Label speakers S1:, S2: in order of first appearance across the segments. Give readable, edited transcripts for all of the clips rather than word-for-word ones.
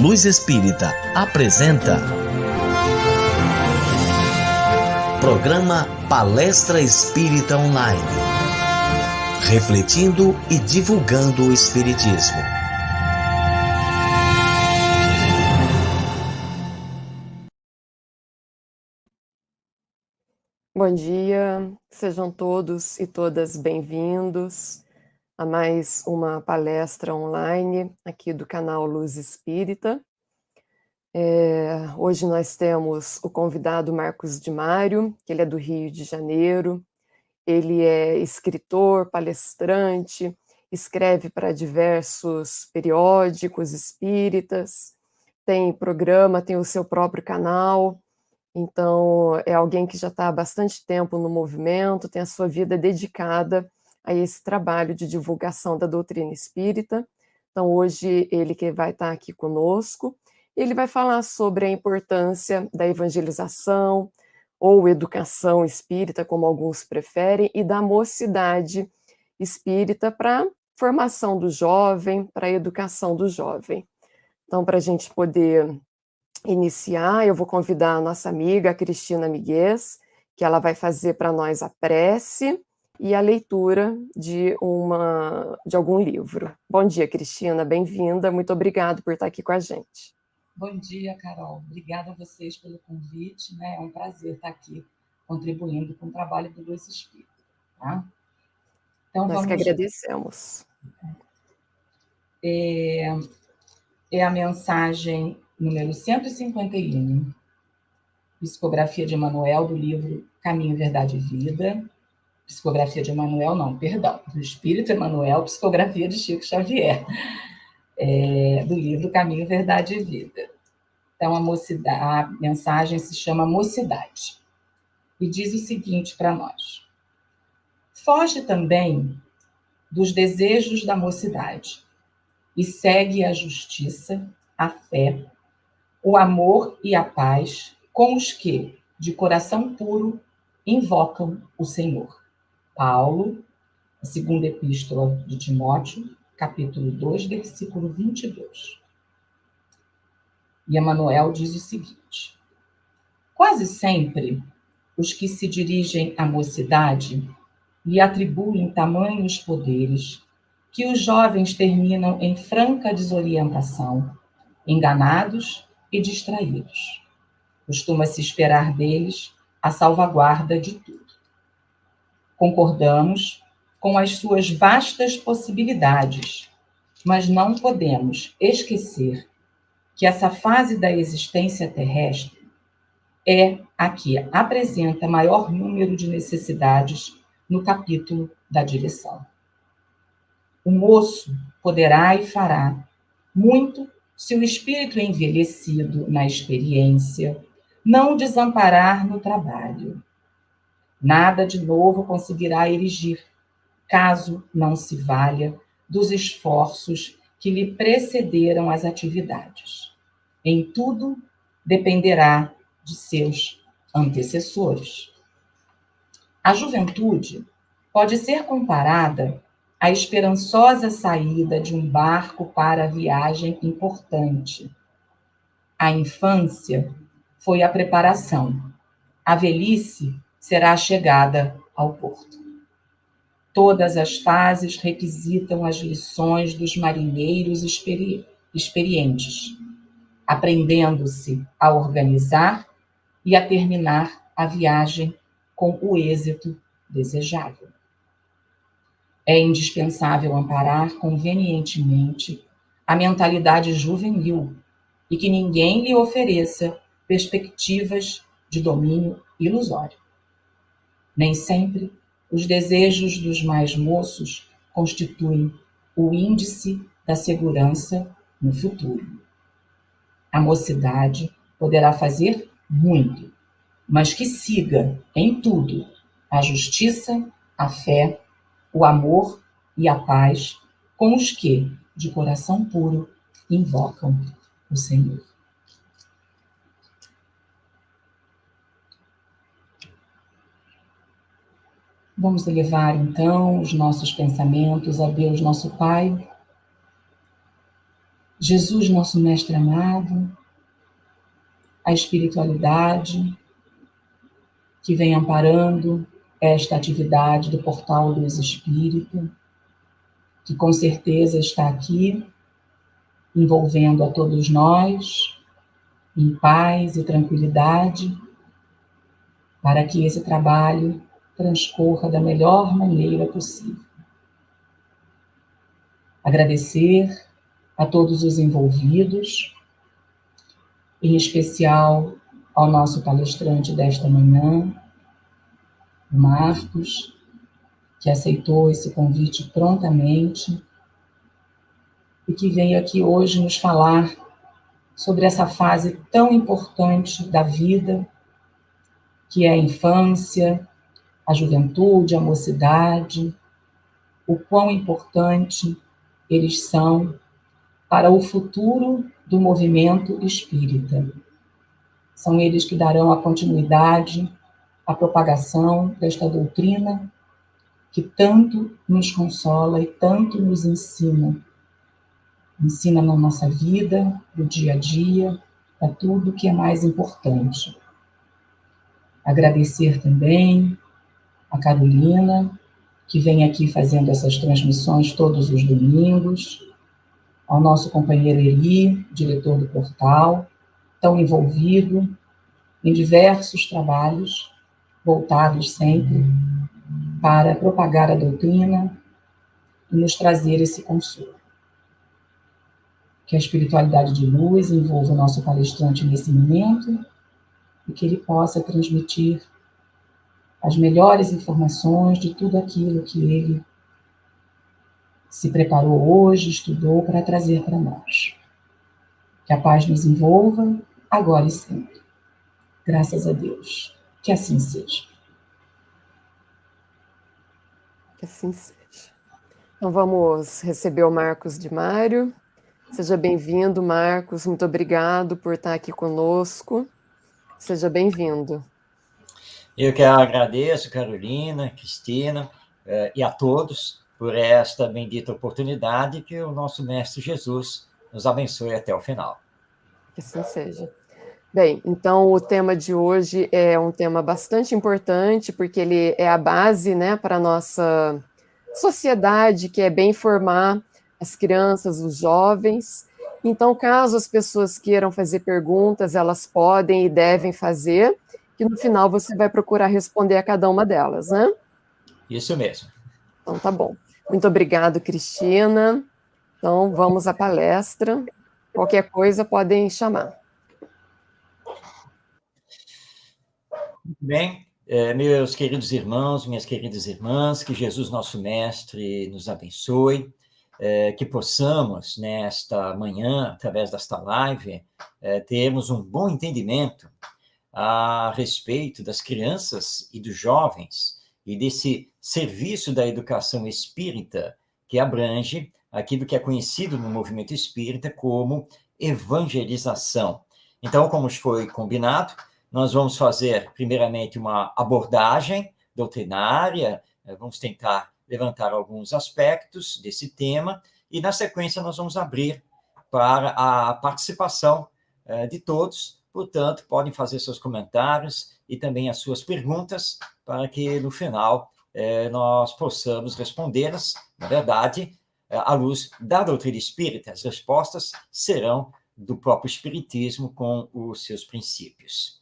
S1: Luz Espírita apresenta Programa Palestra Espírita Online, refletindo e divulgando o Espiritismo.
S2: Bom dia, sejam todos e todas bem-vindos a mais uma palestra online aqui do canal Luz Espírita. Hoje nós temos o convidado Marcos de Mário, que ele é do Rio de Janeiro, ele é escritor, palestrante, escreve para diversos periódicos espíritas, tem programa, tem o seu próprio canal. Então, é alguém que já está há bastante tempo no movimento, tem a sua vida dedicada a esse trabalho de divulgação da doutrina espírita. Então, hoje, ele que vai estar aqui conosco, ele vai falar sobre a importância da evangelização, ou educação espírita, como alguns preferem, e da mocidade espírita para a formação do jovem, para a educação do jovem. Então, para a gente poder iniciar, eu vou convidar a nossa amiga, a Cristina Miguez, que ela vai fazer para nós a prece e a leitura de algum livro. Bom dia, Cristina, bem-vinda, muito obrigada por estar aqui com a gente.
S3: Bom dia, Carol. Obrigada a vocês pelo convite, né? É um prazer estar aqui contribuindo com o trabalho do Luz Espírita, tá? Então,
S2: Nós que agradecemos.
S3: É a mensagem número 151, psicografia de Emmanuel, do livro Caminho, Verdade e Vida. Psicografia de Emmanuel, não, perdão, do Espírito Emmanuel, psicografia de Chico Xavier, do livro Caminho, Verdade e Vida. Então, a mensagem se chama Mocidade e diz o seguinte para nós: foge também dos desejos da mocidade e segue a justiça, a fé, o amor e a paz com os que, de coração puro, invocam o Senhor. Paulo, a segunda epístola de Timóteo, capítulo 2, versículo 22. E Emmanuel diz o seguinte: quase sempre os que se dirigem à mocidade lhe atribuem tamanhos poderes que os jovens terminam em franca desorientação, enganados e distraídos. Costuma-se esperar deles a salvaguarda de tudo. Concordamos com as suas vastas possibilidades, mas não podemos esquecer que essa fase da existência terrestre é a que apresenta maior número de necessidades no capítulo da direção. O moço poderá e fará muito se o espírito envelhecido na experiência não desamparar no trabalho. Nada de novo conseguirá erigir, caso não se valha dos esforços que lhe precederam as atividades. Em tudo dependerá de seus antecessores. A juventude pode ser comparada à esperançosa saída de um barco para a viagem importante. A infância foi a preparação. A velhice será a chegada ao porto. Todas as fases requisitam as lições dos marinheiros experientes, aprendendo-se a organizar e a terminar a viagem com o êxito desejável. É indispensável amparar convenientemente a mentalidade juvenil e que ninguém lhe ofereça perspectivas de domínio ilusório. Nem sempre os desejos dos mais moços constituem o índice da segurança no futuro. A mocidade poderá fazer muito, mas que siga em tudo a justiça, a fé, o amor e a paz com os que, de coração puro, invocam o Senhor. Vamos elevar, então, os nossos pensamentos a Deus, nosso Pai, Jesus, nosso mestre amado, a espiritualidade que vem amparando esta atividade do Portal Luz Espírita, que com certeza está aqui, envolvendo a todos nós, em paz e tranquilidade, para que esse trabalho transcorra da melhor maneira possível. Agradecer a todos os envolvidos, em especial ao nosso palestrante desta manhã, Marcos, que aceitou esse convite prontamente e que veio aqui hoje nos falar sobre essa fase tão importante da vida, que é a infância, a juventude, a mocidade, o quão importante eles são para o futuro do movimento espírita. São eles que darão a continuidade à propagação desta doutrina que tanto nos consola e tanto nos ensina. Ensina na nossa vida, no dia a dia, para tudo que é mais importante. Agradecer também a Carolina, que vem aqui fazendo essas transmissões todos os domingos, ao nosso companheiro Eli, diretor do portal, tão envolvido em diversos trabalhos, voltados sempre para propagar a doutrina e nos trazer esse consolo. Que a espiritualidade de luz envolva o nosso palestrante nesse momento e que ele possa transmitir as melhores informações de tudo aquilo que ele se preparou hoje, estudou para trazer para nós. Que a paz nos envolva, agora e sempre. Graças a Deus. Que assim seja.
S2: Que assim seja. Então vamos receber o Marcos de Mário. Seja bem-vindo, Marcos. Muito obrigado por estar aqui conosco. Seja bem-vindo.
S4: Eu que agradeço, Carolina, Cristina, e a todos por esta bendita oportunidade, que o nosso Mestre Jesus nos abençoe até o final.
S2: Que assim seja. Bem, então o tema de hoje é um tema bastante importante, porque ele é a base, né, para a nossa sociedade, que é bem formar as crianças, os jovens. Então, caso as pessoas queiram fazer perguntas, elas podem e devem fazer, que no final você vai procurar responder a cada uma delas, né?
S4: Isso mesmo.
S2: Então, tá bom. Muito obrigado, Cristina. Então, vamos à palestra. Qualquer coisa, podem chamar.
S4: Muito bem. Meus queridos irmãos, minhas queridas irmãs, que Jesus, nosso Mestre, nos abençoe, que possamos, nesta manhã, através desta live, termos um bom entendimento a respeito das crianças e dos jovens e desse serviço da educação espírita que abrange aquilo que é conhecido no movimento espírita como evangelização. Então, como foi combinado, nós vamos fazer, primeiramente, uma abordagem doutrinária, vamos tentar levantar alguns aspectos desse tema, e, na sequência, nós vamos abrir para a participação de todos. Portanto, podem fazer seus comentários e também as suas perguntas, para que, no final, nós possamos respondê-las, na verdade, à luz da doutrina espírita. As respostas serão do próprio Espiritismo com os seus princípios.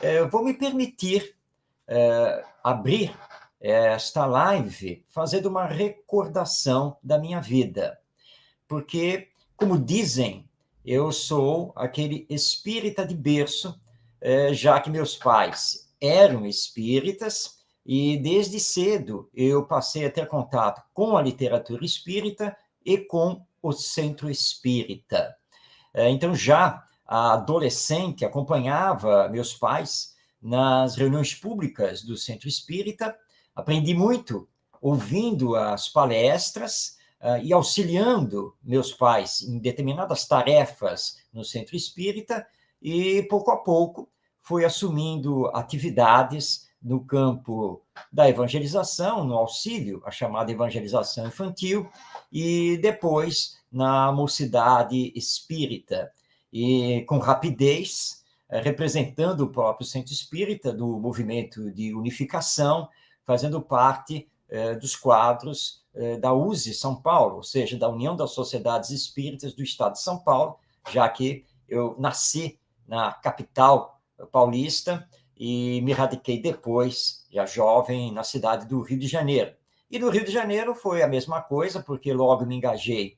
S4: Eu vou me permitir abrir esta live fazendo uma recordação da minha vida, porque, como dizem, eu sou aquele espírita de berço, já que meus pais eram espíritas e desde cedo eu passei a ter contato com a literatura espírita e com o centro espírita. Então, já adolescente, acompanhava meus pais nas reuniões públicas do centro espírita, aprendi muito ouvindo as palestras e auxiliando meus pais em determinadas tarefas no centro espírita, e pouco a pouco fui assumindo atividades no campo da evangelização, no auxílio, a chamada evangelização infantil, e depois na mocidade espírita, e com rapidez, representando o próprio centro espírita do movimento de unificação, fazendo parte dos quadros da USE São Paulo, ou seja, da União das Sociedades Espíritas do Estado de São Paulo, já que eu nasci na capital paulista e me radiquei depois, já jovem, na cidade do Rio de Janeiro. E no Rio de Janeiro foi a mesma coisa, porque logo me engajei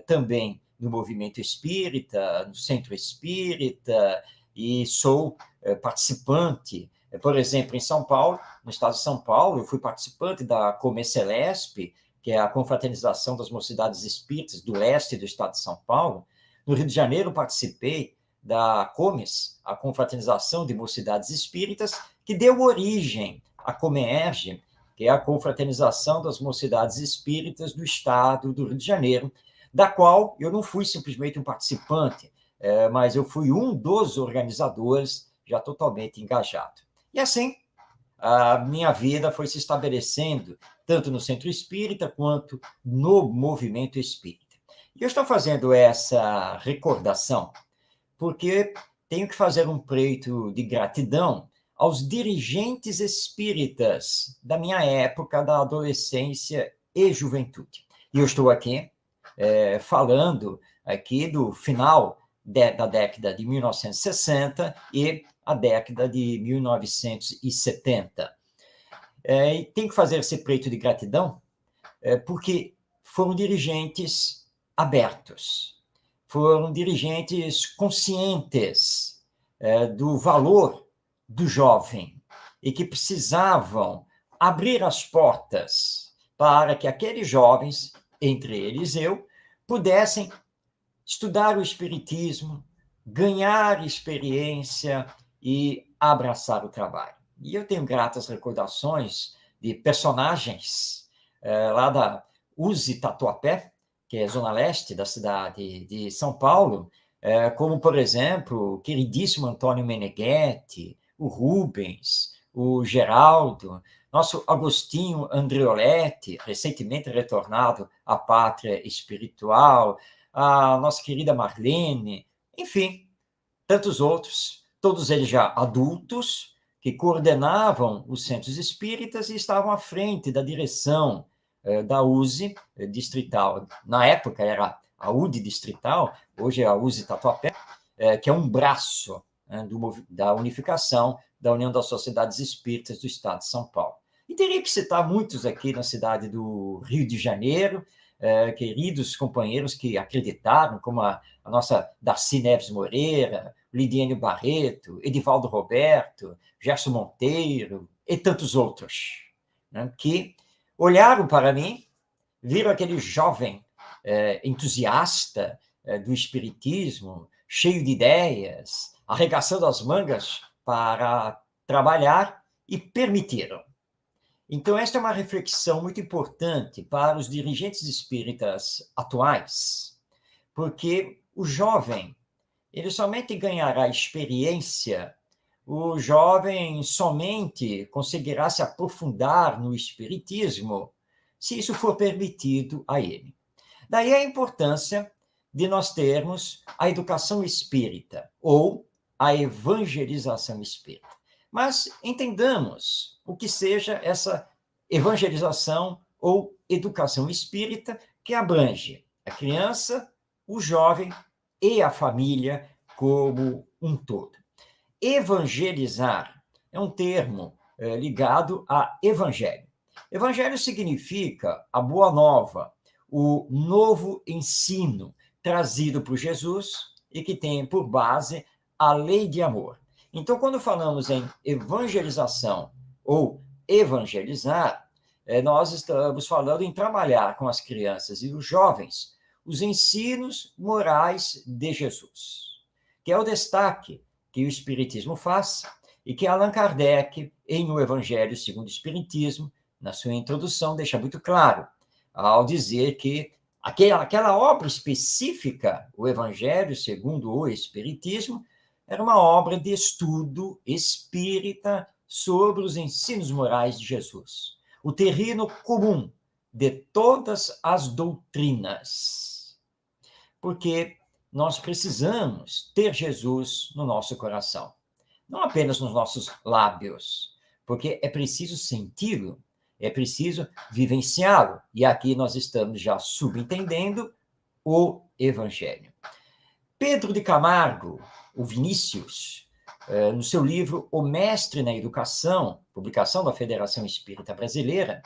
S4: também no movimento espírita, no centro espírita, e sou participante. Por exemplo, em São Paulo, no estado de São Paulo, eu fui participante da Comecelesp, que é a Confraternização das Mocidades Espíritas do leste do estado de São Paulo. No Rio de Janeiro, participei da COMES, a Confraternização de Mocidades Espíritas, que deu origem à Comerge, que é a Confraternização das Mocidades Espíritas do Estado do Rio de Janeiro, da qual eu não fui simplesmente um participante, mas eu fui um dos organizadores, já totalmente engajado. E assim, a minha vida foi se estabelecendo, tanto no Centro Espírita quanto no movimento espírita. E eu estou fazendo essa recordação porque tenho que fazer um preito de gratidão aos dirigentes espíritas da minha época, da adolescência e juventude. E eu estou aqui falando aqui do final da década de 1960 e a década de 1970. E tenho que fazer esse preito de gratidão porque foram dirigentes abertos, foram dirigentes conscientes do valor do jovem e que precisavam abrir as portas para que aqueles jovens, entre eles eu, pudessem estudar o espiritismo, ganhar experiência e abraçar o trabalho. E eu tenho gratas recordações de personagens lá da USE Tatuapé, que é a zona leste da cidade de São Paulo, como, por exemplo, o queridíssimo Antônio Meneghetti, o Rubens, o Geraldo, nosso Agostinho Andreoletti, recentemente retornado à pátria espiritual, a nossa querida Marlene, enfim, tantos outros, todos eles já adultos, que coordenavam os centros espíritas e estavam à frente da direção da USE distrital. Na época era a UDE distrital, hoje é a USE Tatuapé, que é um braço da unificação da União das Sociedades Espíritas do Estado de São Paulo. E teria que citar muitos aqui na cidade do Rio de Janeiro, queridos companheiros que acreditaram, como a nossa Darcy Neves Moreira, Lidiane Barreto, Edivaldo Roberto, Gerson Monteiro e tantos outros, né, que olharam para mim, viram aquele jovem entusiasta do espiritismo, cheio de ideias, arregaçando as mangas para trabalhar e permitiram. Então, esta é uma reflexão muito importante para os dirigentes espíritas atuais, porque o jovem, ele somente ganhará experiência, o jovem somente conseguirá se aprofundar no espiritismo se isso for permitido a ele. Daí a importância de nós termos a educação espírita ou a evangelização espírita. Mas entendamos o que seja essa evangelização ou educação espírita que abrange a criança, o jovem e a família como um todo. Evangelizar é um termo ligado a evangelho. Evangelho significa a boa nova, o novo ensino trazido por Jesus e que tem por base a lei de amor. Então, quando falamos em evangelização ou evangelizar, nós estamos falando em trabalhar com as crianças e os jovens os ensinos morais de Jesus, que é o destaque que o Espiritismo faz e que Allan Kardec, em O Evangelho segundo o Espiritismo, na sua introdução, deixa muito claro, ao dizer que aquela obra específica, o Evangelho segundo o Espiritismo, era uma obra de estudo espírita sobre os ensinos morais de Jesus, o terreno comum de todas as doutrinas. Porque nós precisamos ter Jesus no nosso coração, não apenas nos nossos lábios, porque é preciso senti-lo, é preciso vivenciá-lo. E aqui nós estamos já subentendendo o Evangelho. Pedro de Camargo, o Vinícius, no seu livro O Mestre na Educação, publicação da Federação Espírita Brasileira,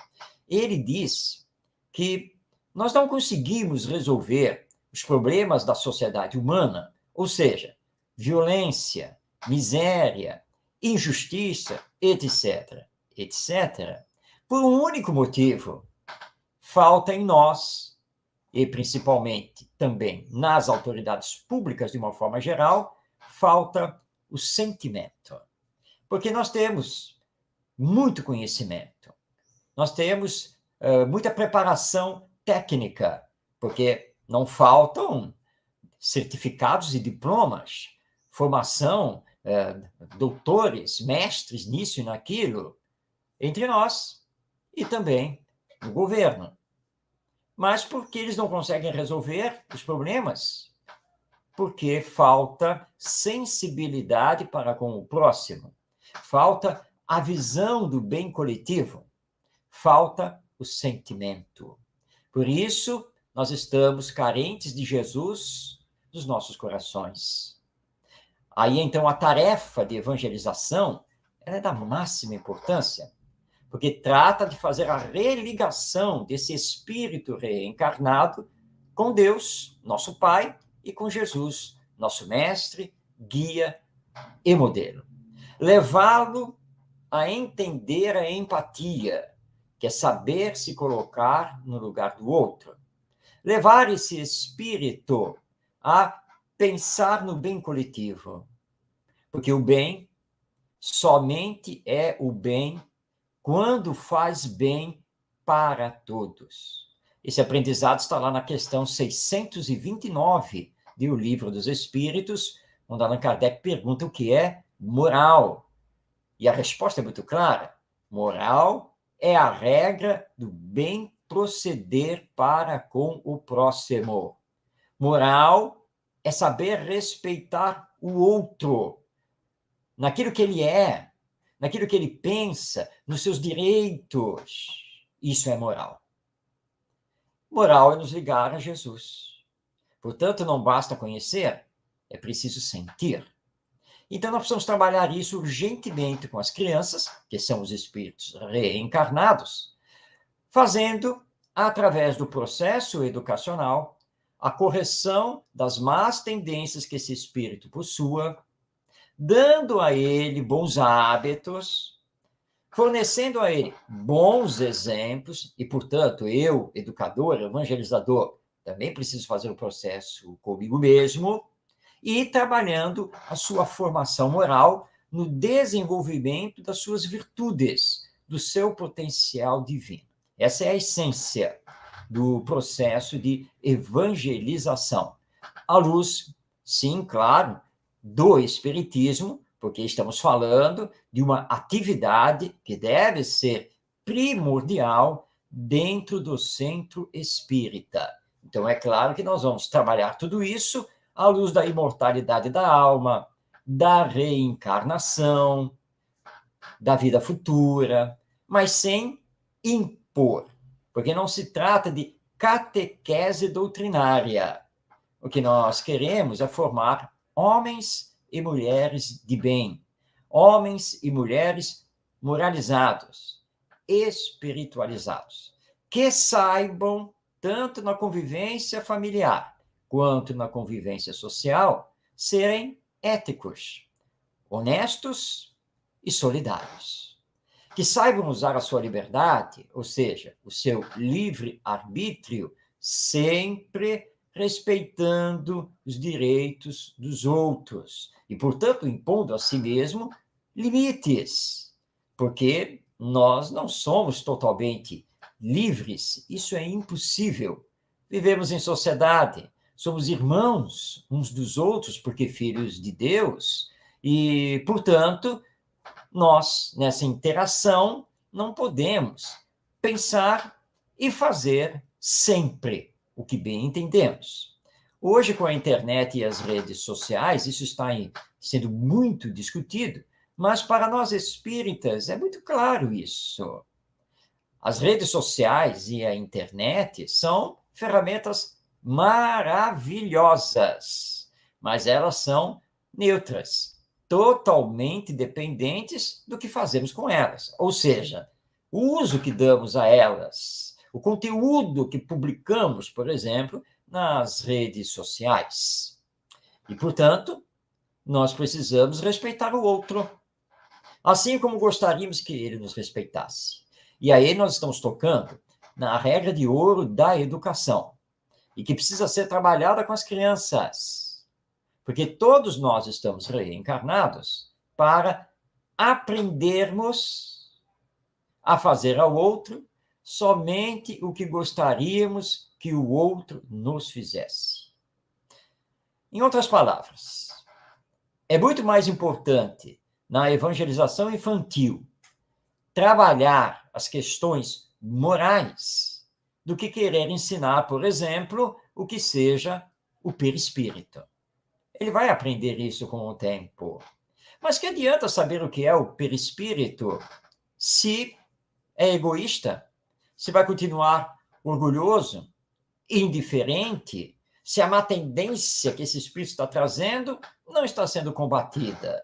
S4: ele diz que nós não conseguimos resolver os problemas da sociedade humana, ou seja, violência, miséria, injustiça, etc., etc., por um único motivo: falta em nós, e principalmente também nas autoridades públicas de uma forma geral, falta o sentimento. Porque nós temos muito conhecimento, nós temos muita preparação técnica, porque não faltam certificados e diplomas, formação, doutores, mestres nisso e naquilo, entre nós e também no governo. Mas por que eles não conseguem resolver os problemas? Porque falta sensibilidade para com o próximo, falta a visão do bem coletivo, falta o sentimento. Por isso, nós estamos carentes de Jesus nos nossos corações. Aí, então, a tarefa de evangelização ela é da máxima importância, porque trata de fazer a religação desse espírito reencarnado com Deus, nosso Pai, e com Jesus, nosso mestre, guia e modelo. Levá-lo a entender a empatia, que é saber se colocar no lugar do outro. Levar esse espírito a pensar no bem coletivo, porque o bem somente é o bem quando faz bem para todos. Esse aprendizado está lá na questão 629 do Livro dos Espíritos, onde Allan Kardec pergunta o que é moral. E a resposta é muito clara: moral é a regra do bem proceder para com o próximo. Moral é saber respeitar o outro, naquilo que ele é, naquilo que ele pensa, nos seus direitos. Isso é moral. Moral é nos ligar a Jesus. Portanto, não basta conhecer, é preciso sentir. Então, nós precisamos trabalhar isso urgentemente com as crianças, que são os espíritos reencarnados, fazendo, através do processo educacional, a correção das más tendências que esse espírito possua, dando a ele bons hábitos, fornecendo a ele bons exemplos, e, portanto, eu, educador, evangelizador, também preciso fazer o processo comigo mesmo, e trabalhando a sua formação moral no desenvolvimento das suas virtudes, do seu potencial divino. Essa é a essência do processo de evangelização. À luz, sim, claro, do Espiritismo, porque estamos falando de uma atividade que deve ser primordial dentro do centro espírita. Então, é claro que nós vamos trabalhar tudo isso à luz da imortalidade da alma, da reencarnação, da vida futura, mas sem impor, porque não se trata de catequese doutrinária. O que nós queremos é formar homens e mulheres de bem, homens e mulheres moralizados, espiritualizados, que saibam, tanto na convivência familiar quanto na convivência social, serem éticos, honestos e solidários. Que saibam usar a sua liberdade, ou seja, o seu livre-arbítrio, sempre respeitando os direitos dos outros e, portanto, impondo a si mesmo limites, porque nós não somos totalmente livres, isso é impossível. Vivemos em sociedade, somos irmãos uns dos outros, porque filhos de Deus, e, portanto, nós, nessa interação, não podemos pensar e fazer sempre o que bem entendemos. Hoje, com a internet e as redes sociais, isso está sendo muito discutido, mas para nós espíritas é muito claro isso. As redes sociais e a internet são ferramentas maravilhosas, mas elas são neutras, totalmente dependentes do que fazemos com elas. Ou seja, o uso que damos a elas, o conteúdo que publicamos, por exemplo, nas redes sociais. E, portanto, nós precisamos respeitar o outro, assim como gostaríamos que ele nos respeitasse. E aí nós estamos tocando na regra de ouro da educação, e que precisa ser trabalhada com as crianças, porque todos nós estamos reencarnados para aprendermos a fazer ao outro somente o que gostaríamos que o outro nos fizesse. Em outras palavras, é muito mais importante na evangelização infantil trabalhar as questões morais do que querer ensinar, por exemplo, o que seja o perispírito. Ele vai aprender isso com o tempo. Mas que adianta saber o que é o perispírito se é egoísta? Se vai continuar orgulhoso, indiferente, se a má tendência que esse espírito está trazendo não está sendo combatida?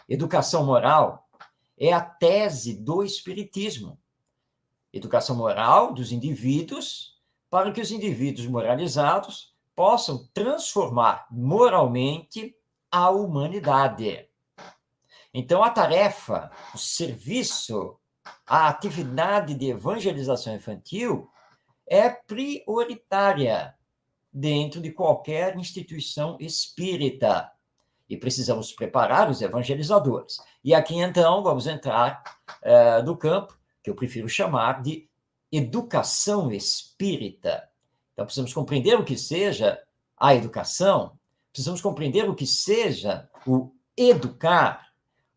S4: Educação moral é a tese do espiritismo. Educação moral dos indivíduos para que os indivíduos moralizados possam transformar moralmente a humanidade. Então, a tarefa, o serviço, a atividade de evangelização infantil é prioritária dentro de qualquer instituição espírita. E precisamos preparar os evangelizadores. E aqui, então, vamos entrar no campo que eu prefiro chamar de educação espírita. Então, precisamos compreender o que seja a educação, precisamos compreender o que seja o educar,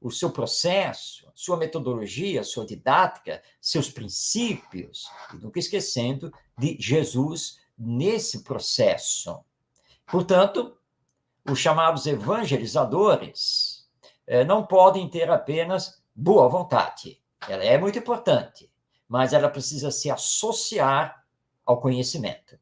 S4: o seu processo, sua metodologia, sua didática, seus princípios, e nunca esquecendo de Jesus nesse processo. Portanto, os chamados evangelizadores não podem ter apenas boa vontade. Ela é muito importante, mas ela precisa se associar ao conhecimento,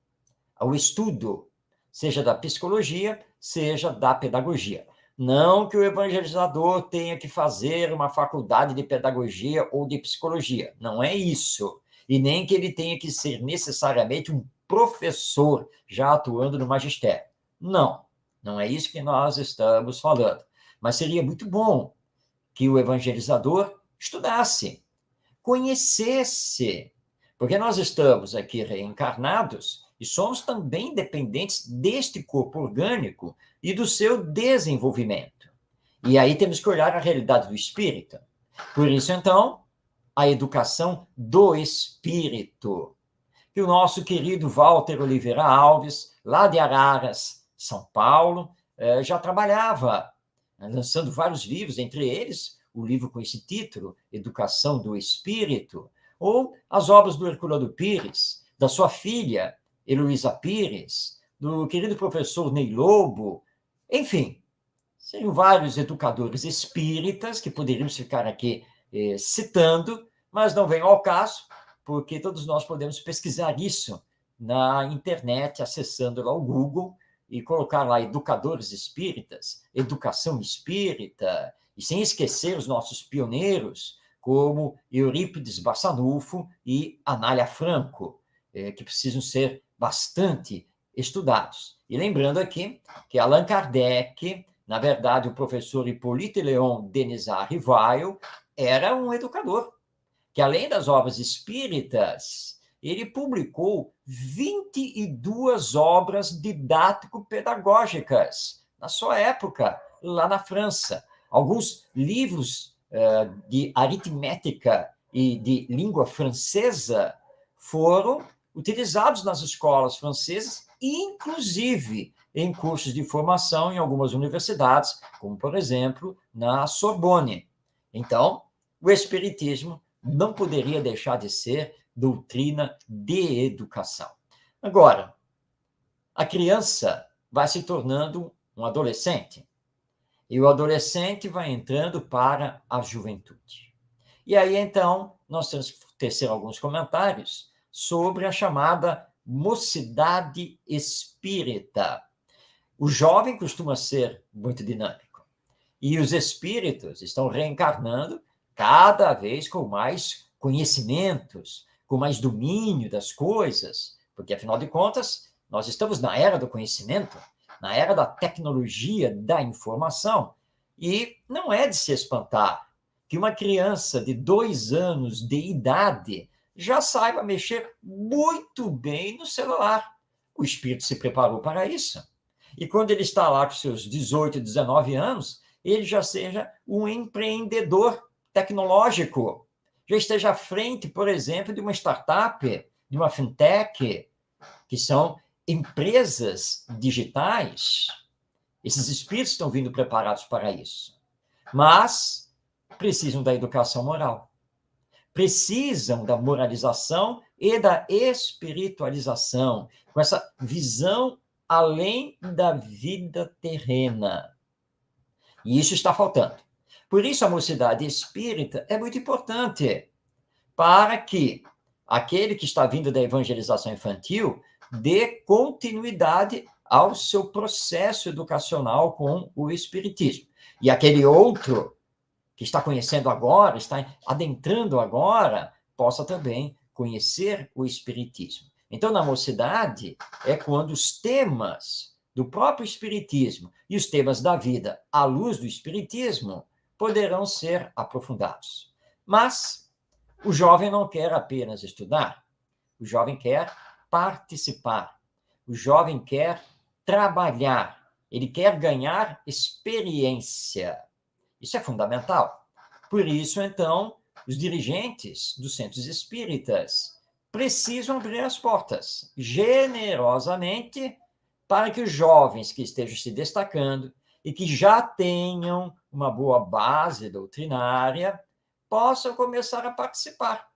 S4: ao estudo, seja da psicologia, seja da pedagogia. Não que o evangelizador tenha que fazer uma faculdade de pedagogia ou de psicologia, não é isso. E nem que ele tenha que ser necessariamente um professor já atuando no magistério. Não, não é isso que nós estamos falando. Mas seria muito bom que o evangelizador estudasse, conhecesse, porque nós estamos aqui reencarnados e somos também dependentes deste corpo orgânico e do seu desenvolvimento. E aí temos que olhar a realidade do espírito. Por isso, então, a educação do espírito, que o nosso querido Walter Oliveira Alves, lá de Araras, São Paulo, já trabalhava, lançando vários livros, entre eles o livro com esse título, Educação do Espírito, ou as obras do Herculano Pires, da sua filha, Heloísa Pires, do querido professor Ney Lobo, enfim, seriam vários educadores espíritas que poderíamos ficar aqui citando, mas não vem ao caso, porque todos nós podemos pesquisar isso na internet, acessando lá o Google e colocar lá educadores espíritas, educação espírita, e sem esquecer os nossos pioneiros, como Eurípides Bassanufo e Anália Franco, que precisam ser bastante estudados. E lembrando aqui que Allan Kardec, na verdade, o professor Hippolyte Léon Denisard Rivail, era um educador, que além das obras espíritas, ele publicou 22 obras didático-pedagógicas na sua época, lá na França. Alguns livros de aritmética e de língua francesa foram utilizados nas escolas francesas, inclusive em cursos de formação em algumas universidades, como, por exemplo, na Sorbonne. Então, o Espiritismo não poderia deixar de ser doutrina de educação. Agora, a criança vai se tornando um adolescente, e o adolescente vai entrando para a juventude. E aí, então, nós temos que tecer alguns comentários sobre a chamada mocidade espírita. O jovem costuma ser muito dinâmico, e os espíritos estão reencarnando cada vez com mais conhecimentos, com mais domínio das coisas, porque, afinal de contas, nós estamos na era do conhecimento, na era da tecnologia da informação, e não é de se espantar que uma criança de 2 anos de idade já saiba mexer muito bem no celular. O espírito se preparou para isso. E quando ele está lá com seus 18, 19 anos, ele já seja um empreendedor tecnológico, já esteja à frente, por exemplo, de uma startup, de uma fintech, que são empresas digitais. Esses espíritos estão vindo preparados para isso. Mas precisam da educação moral. Precisam da moralização e da espiritualização, com essa visão além da vida terrena. E isso está faltando. Por isso, a mocidade espírita é muito importante para que aquele que está vindo da evangelização infantil dê continuidade ao seu processo educacional com o espiritismo. E aquele outro que está conhecendo agora, está adentrando agora, possa também conhecer o espiritismo. Então, na mocidade, é quando os temas do próprio espiritismo e os temas da vida à luz do espiritismo poderão ser aprofundados. Mas o jovem não quer apenas estudar, o jovem quer participar, o jovem quer trabalhar, ele quer ganhar experiência. Isso é fundamental. Por isso, então, os dirigentes dos centros espíritas precisam abrir as portas generosamente para que os jovens que estejam se destacando e que já tenham uma boa base doutrinária possam começar a participar.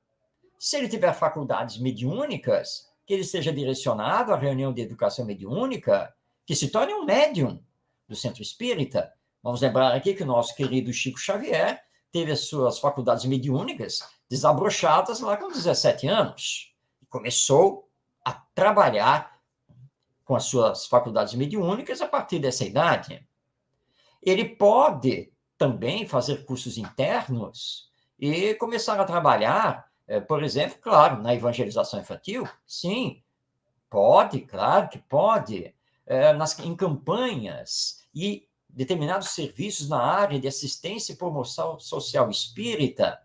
S4: Se ele tiver faculdades mediúnicas, que ele seja direcionado à reunião de educação mediúnica, que se torne um médium do centro espírita. Vamos lembrar aqui que o nosso querido Chico Xavier teve as suas faculdades mediúnicas desabrochadas lá com 17 anos. E começou a trabalhar com as suas faculdades mediúnicas a partir dessa idade. Ele pode também fazer cursos internos e começar a trabalhar, por exemplo, claro, na evangelização infantil. Sim, pode, claro que pode. Em campanhas e determinados serviços na área de assistência e promoção social espírita.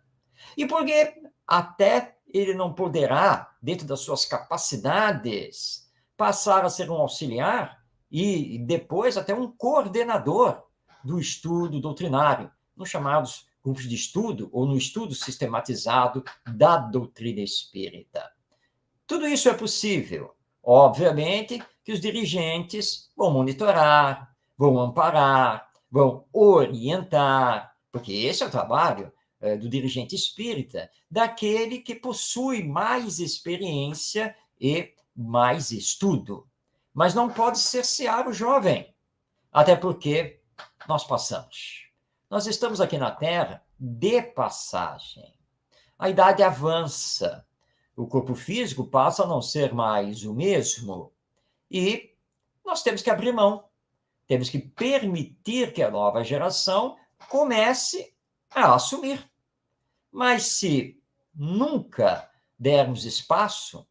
S4: E porque até ele não poderá, dentro das suas capacidades, passar a ser um auxiliar e depois até um coordenador do estudo doutrinário, nos chamados grupos de estudo ou no estudo sistematizado da doutrina espírita. Tudo isso é possível. Obviamente que os dirigentes vão monitorar, vão amparar, vão orientar, porque esse é o trabalho do dirigente espírita, daquele que possui mais experiência e mais estudo. Mas não pode cercear o jovem, até porque nós passamos. Nós estamos aqui na Terra de passagem. A idade avança, o corpo físico passa a não ser mais o mesmo, e nós temos que abrir mão. Temos que permitir que a nova geração comece a assumir. Mas se nunca dermos espaço,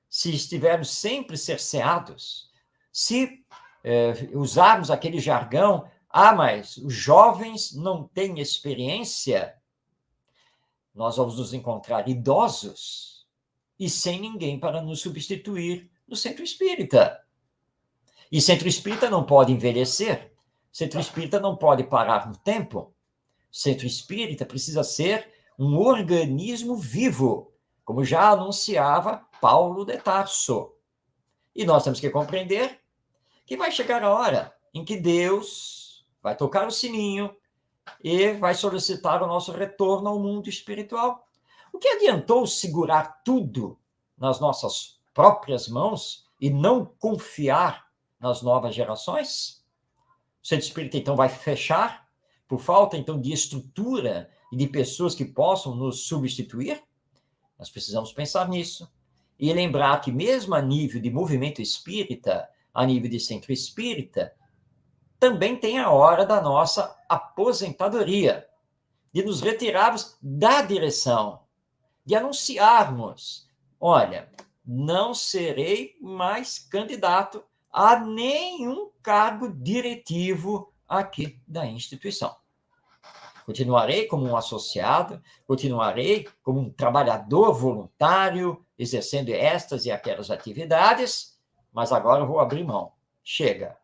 S4: se estivermos sempre cerceados, se usarmos aquele jargão, mas os jovens não têm experiência, nós vamos nos encontrar idosos e sem ninguém para nos substituir no centro espírita. E centro espírita não pode envelhecer, centro espírita não pode parar no tempo. Centro espírita precisa ser um organismo vivo, como já anunciava Paulo de Tarso. E nós temos que compreender que vai chegar a hora em que Deus vai tocar o sininho e vai solicitar o nosso retorno ao mundo espiritual. O que adiantou segurar tudo nas nossas próprias mãos e não confiar nas novas gerações? O centro espírita, então, vai fechar por falta, então, de estrutura e de pessoas que possam nos substituir? Nós precisamos pensar nisso. E lembrar que, mesmo a nível de movimento espírita, a nível de centro espírita, também tem a hora da nossa aposentadoria, de nos retirarmos da direção, de anunciarmos: olha, não serei mais candidato a nenhum cargo diretivo aqui da instituição. Continuarei como um associado, continuarei como um trabalhador voluntário, exercendo estas e aquelas atividades, mas agora eu vou abrir mão. Chega.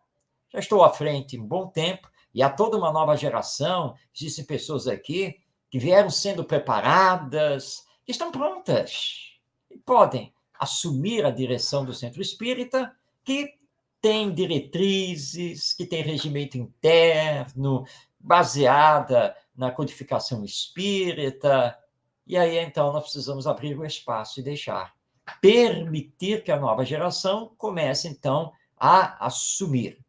S4: Já estou à frente um bom tempo e há toda uma nova geração. Existem pessoas aqui que vieram sendo preparadas, que estão prontas e podem assumir a direção do centro espírita, que tem diretrizes, que tem regimento interno, baseada na codificação espírita. E aí, então, nós precisamos abrir o espaço e deixar, permitir que a nova geração comece, então, a assumir.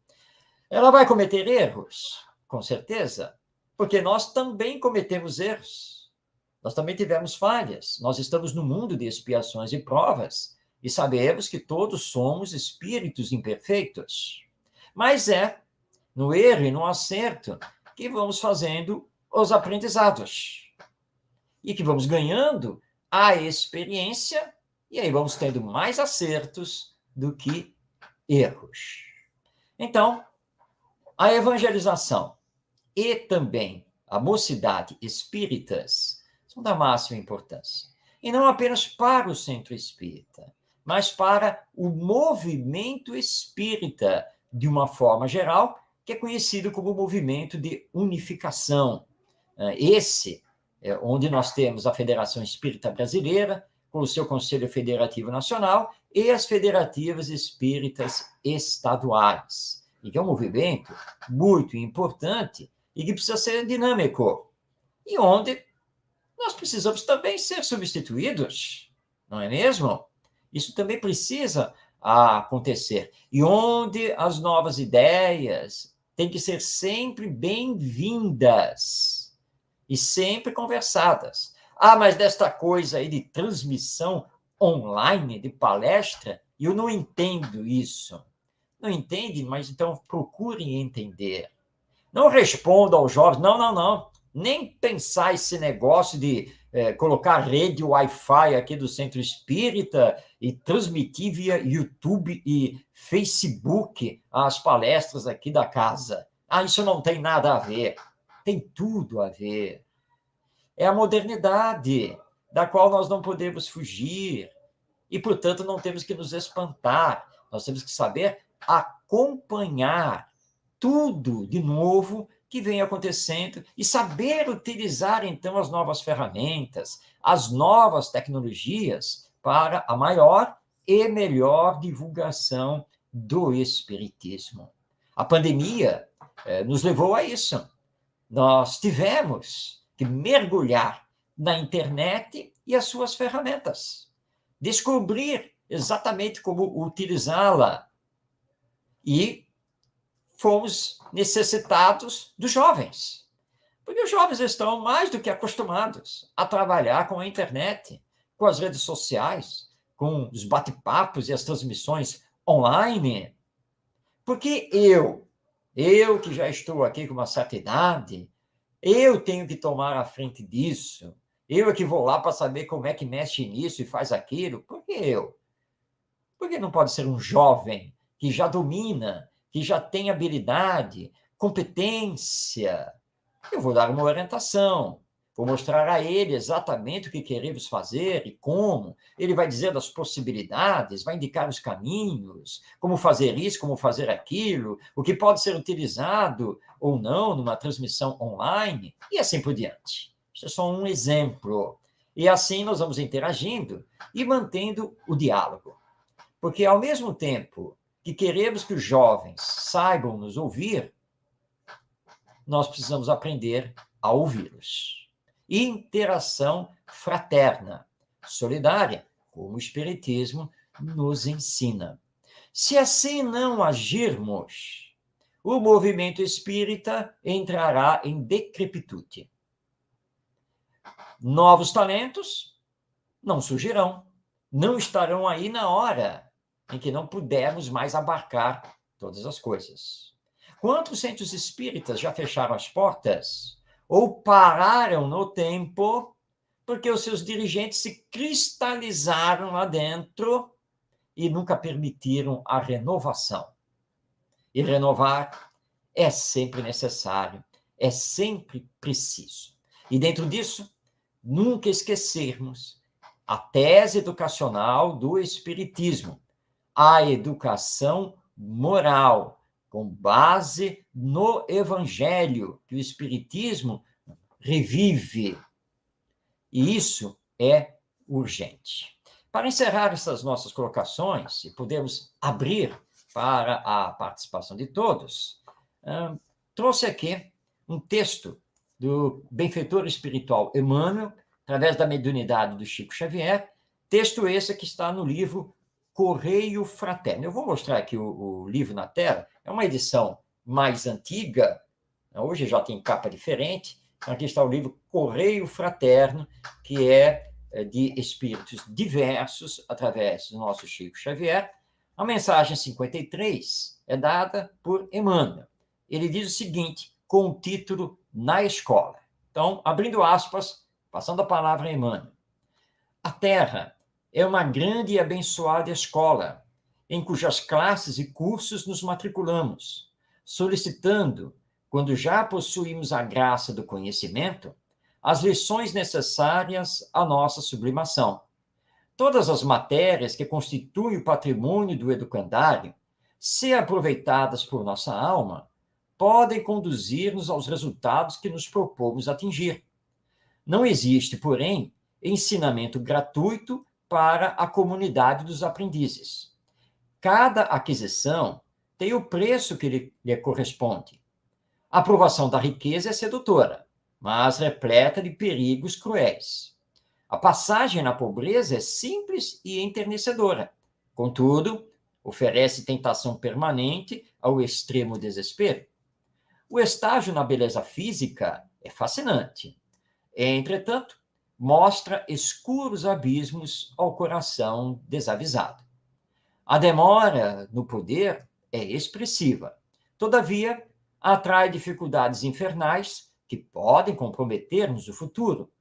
S4: Ela vai cometer erros, com certeza, porque nós também cometemos erros. Nós também tivemos falhas. Nós estamos no mundo de expiações e provas e sabemos que todos somos espíritos imperfeitos. Mas é no erro e no acerto que vamos fazendo os aprendizados e que vamos ganhando a experiência e aí vamos tendo mais acertos do que erros. Então, a evangelização e também a mocidade espíritas são da máxima importância. E não apenas para o centro espírita, mas para o movimento espírita, de uma forma geral, que é conhecido como movimento de unificação. Esse é onde nós temos a Federação Espírita Brasileira, com o seu Conselho Federativo Nacional, e as Federativas Espíritas Estaduais. E que é um movimento muito importante e que precisa ser dinâmico. E onde nós precisamos também ser substituídos, não é mesmo? Isso também precisa acontecer. E onde as novas ideias têm que ser sempre bem-vindas e sempre conversadas. Ah, mas desta coisa aí de transmissão online, de palestra, eu não entendo isso. Não entende, mas então procurem entender. Não responda aos jovens, não. Nem pensar esse negócio de colocar rede Wi-Fi aqui do Centro Espírita e transmitir via YouTube e Facebook as palestras aqui da casa. Ah, isso não tem nada a ver. Tem tudo a ver. É a modernidade, da qual nós não podemos fugir. E, portanto, não temos que nos espantar. Nós temos que saber acompanhar tudo de novo que vem acontecendo e saber utilizar, então, as novas ferramentas, as novas tecnologias para a maior e melhor divulgação do Espiritismo. A pandemia nos levou a isso. Nós tivemos que mergulhar na internet e as suas ferramentas, descobrir exatamente como utilizá-la. E fomos necessitados dos jovens, porque os jovens estão mais do que acostumados a trabalhar com a internet, com as redes sociais, com os bate-papos e as transmissões online. Porque eu que já estou aqui com uma certa idade, eu tenho que tomar a frente disso, eu é que vou lá para saber como é que mexe nisso e faz aquilo. Por que eu? Por que não pode ser um jovem que já domina, que já tem habilidade, competência? Eu vou dar uma orientação, vou mostrar a ele exatamente o que queremos fazer e como. Ele vai dizer das possibilidades, vai indicar os caminhos, como fazer isso, como fazer aquilo, o que pode ser utilizado ou não numa transmissão online, e assim por diante. Isso é só um exemplo. E assim nós vamos interagindo e mantendo o diálogo. Porque, ao mesmo tempo que queremos que os jovens saibam nos ouvir, nós precisamos aprender a ouvi-los. Interação fraterna, solidária, como o Espiritismo nos ensina. Se assim não agirmos, o movimento espírita entrará em decrepitude. Novos talentos não surgirão, não estarão aí na hora em que não pudermos mais abarcar todas as coisas. Quantos centros espíritas já fecharam as portas ou pararam no tempo porque os seus dirigentes se cristalizaram lá dentro e nunca permitiram a renovação? E renovar é sempre necessário, é sempre preciso. E dentro disso, nunca esquecermos a tese educacional do Espiritismo, a educação moral, com base no Evangelho, que o Espiritismo revive. E isso é urgente. Para encerrar essas nossas colocações e podermos abrir para a participação de todos, trouxe aqui um texto do benfeitor espiritual Emmanuel, através da mediunidade do Chico Xavier, texto esse que está no livro Correio Fraterno. Eu vou mostrar aqui o livro na tela, é uma edição mais antiga, hoje já tem capa diferente. Aqui está o livro Correio Fraterno, que é de espíritos diversos, através do nosso Chico Xavier. A mensagem 53 é dada por Emmanuel. Ele diz o seguinte, com o título Na Escola. Então, abrindo aspas, passando a palavra a Emmanuel. A Terra é uma grande e abençoada escola, em cujas classes e cursos nos matriculamos, solicitando, quando já possuímos a graça do conhecimento, as lições necessárias à nossa sublimação. Todas as matérias que constituem o patrimônio do educandário, se aproveitadas por nossa alma, podem conduzir-nos aos resultados que nos propomos atingir. Não existe, porém, ensinamento gratuito para a comunidade dos aprendizes. Cada aquisição tem o preço que lhe corresponde. A aprovação da riqueza é sedutora, mas repleta de perigos cruéis. A passagem na pobreza é simples e enternecedora. Contudo, oferece tentação permanente ao extremo desespero. O estágio na beleza física é fascinante. Entretanto, mostra escuros abismos ao coração desavisado. A demora no poder é expressiva. Todavia, atrai dificuldades infernais que podem comprometer-nos o futuro.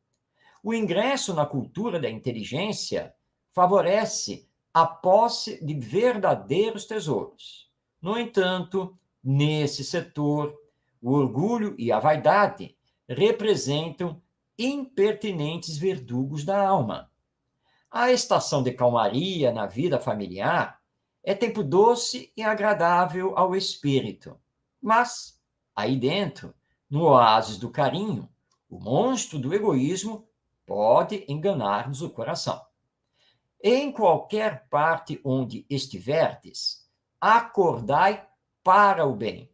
S4: O ingresso na cultura da inteligência favorece a posse de verdadeiros tesouros. No entanto, nesse setor, o orgulho e a vaidade representam impertinentes verdugos da alma. A estação de calmaria na vida familiar é tempo doce e agradável ao espírito. Mas, aí dentro, no oásis do carinho, o monstro do egoísmo pode enganar-nos o coração. Em qualquer parte onde estiverdes, acordai para o bem.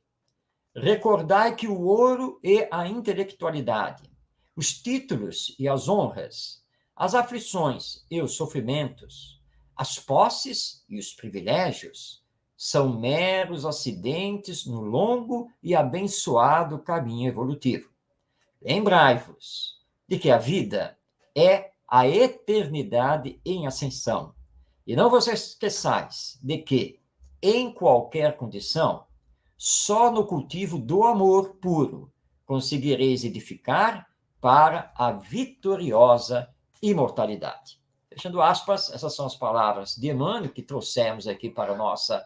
S4: Recordai que o ouro e a intelectualidade, os títulos e as honras, as aflições e os sofrimentos, as posses e os privilégios são meros acidentes no longo e abençoado caminho evolutivo. Lembrai-vos de que a vida é a eternidade em ascensão. E não vos esqueçais de que, em qualquer condição, só no cultivo do amor puro conseguireis edificar para a vitoriosa imortalidade. Fechando aspas, essas são as palavras de Emmanuel que trouxemos aqui para a nossa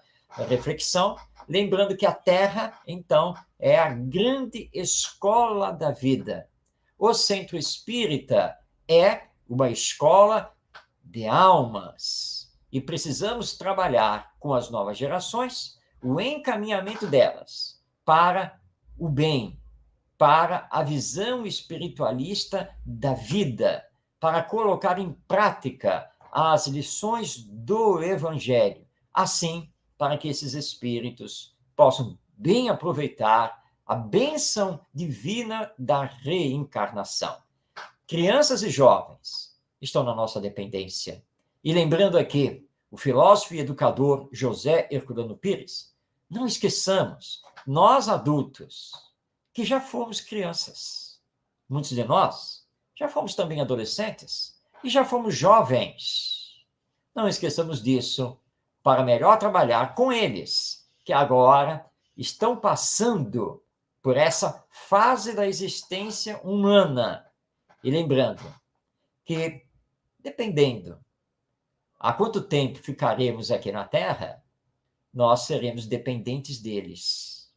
S4: reflexão, lembrando que a Terra, então, é a grande escola da vida. O Centro Espírita é uma escola de almas e precisamos trabalhar com as novas gerações o encaminhamento delas para o bem, para a visão espiritualista da vida, para colocar em prática as lições do Evangelho, assim, para que esses espíritos possam bem aproveitar a bênção divina da reencarnação. Crianças e jovens estão na nossa dependência. E lembrando aqui, o filósofo e educador José Herculano Pires, não esqueçamos, nós adultos, que já fomos crianças. Muitos de nós já fomos também adolescentes e já fomos jovens. Não esqueçamos disso para melhor trabalhar com eles, que agora estão passando por essa fase da existência humana. E lembrando que, dependendo há quanto tempo ficaremos aqui na Terra, nós seremos dependentes deles.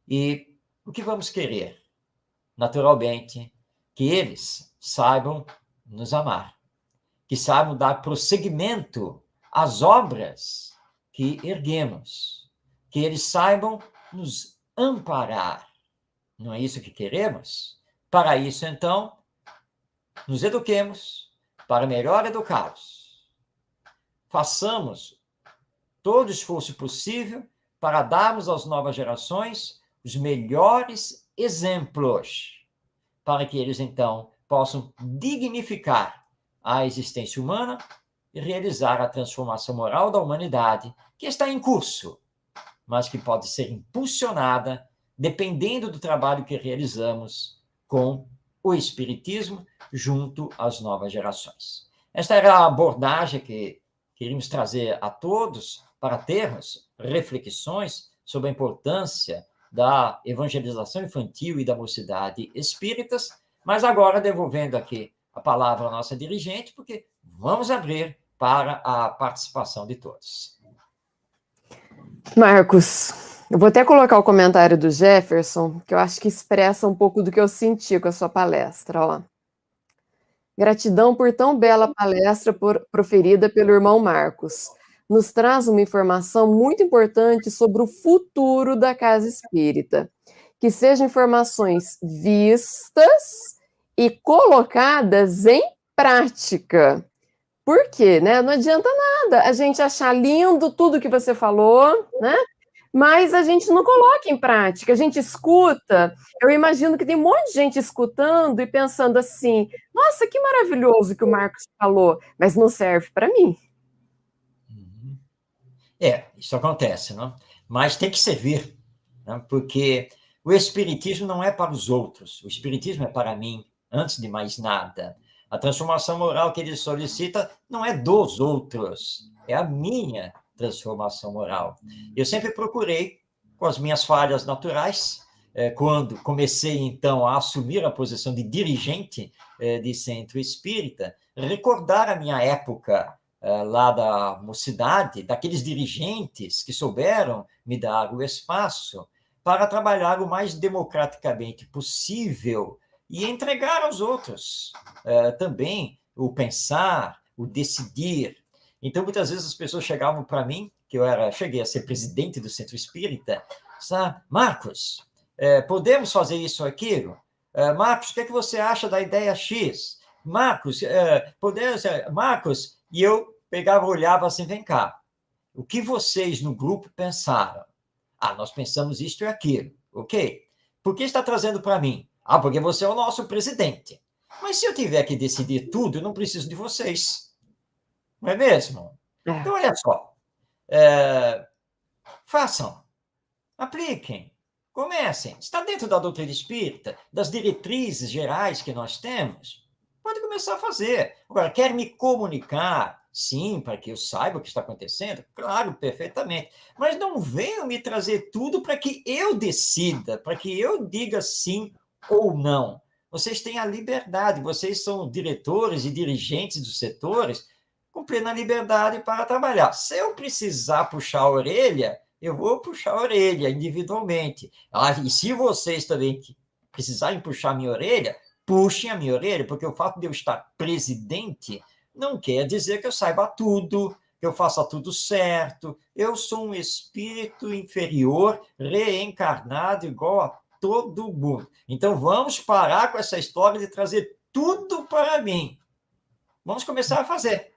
S4: E o que vamos querer? Naturalmente, que eles saibam nos amar, que saibam dar prosseguimento às obras que erguemos, que eles saibam nos amparar. Não é isso que queremos? Para isso, então, nos eduquemos para melhor educá-los. Façamos todo o esforço possível para darmos às novas gerações os melhores exemplos, para que eles, então, possam dignificar a existência humana e realizar a transformação moral da humanidade, que está em curso, mas que pode ser impulsionada dependendo do trabalho que realizamos com o Espiritismo junto às novas gerações. Esta era a abordagem que queríamos trazer a todos para termos reflexões sobre a importância da evangelização infantil e da mocidade espíritas, mas agora devolvendo aqui a palavra à nossa dirigente, porque vamos abrir para a participação de todos.
S2: Marcos, eu vou até colocar o comentário do Jefferson, que eu acho que expressa um pouco do que eu senti com a sua palestra. Ó. Gratidão por tão bela palestra proferida pelo irmão Marcos. Nos traz uma informação muito importante sobre o futuro da Casa Espírita. Que sejam informações vistas e colocadas em prática. Por quê? Né? Não adianta nada a gente achar lindo tudo que você falou, né? Mas a gente não coloca em prática, a gente escuta. Eu imagino que tem um monte de gente escutando e pensando assim, nossa, que maravilhoso que o Marcos falou, mas não serve para mim.
S4: Isso acontece, não? Mas tem que servir, né? Porque o Espiritismo não é para os outros, o Espiritismo é para mim, antes de mais nada. A transformação moral que ele solicita não é dos outros, é a minha transformação moral. Eu sempre procurei, com as minhas falhas naturais, quando comecei, então, a assumir a posição de dirigente de centro espírita, recordar a minha época lá da mocidade, daqueles dirigentes que souberam me dar o espaço para trabalhar o mais democraticamente possível e entregar aos outros também o pensar, o decidir. Então, muitas vezes as pessoas chegavam para mim, que cheguei a ser presidente do Centro Espírita, sabe? Marcos, podemos fazer isso ou aquilo? Marcos, o que é que você acha da ideia X? Marcos, podemos... Marcos, e eu pegava, olhava assim, vem cá, o que vocês no grupo pensaram? Nós pensamos isto e aquilo, ok? Por que está trazendo para mim? Porque você é o nosso presidente. Mas se eu tiver que decidir tudo, eu não preciso de vocês. Não é mesmo? Então, olha só. Façam. Apliquem. Comecem. Está dentro da doutrina espírita, das diretrizes gerais que nós temos. Pode começar a fazer. Agora, quer me comunicar? Sim, para que eu saiba o que está acontecendo? Claro, perfeitamente. Mas não venham me trazer tudo para que eu decida, para que eu diga sim ou não. Vocês têm a liberdade, vocês são diretores e dirigentes dos setores com plena liberdade para trabalhar. Se eu precisar puxar a orelha, eu vou puxar a orelha individualmente. E se vocês também precisarem puxar a minha orelha, puxem a minha orelha, porque o fato de eu estar presidente não quer dizer que eu saiba tudo, que eu faça tudo certo. Eu sou um espírito inferior, reencarnado, igual a todo mundo. Então, vamos parar com essa história de trazer tudo para mim. Vamos começar a fazer.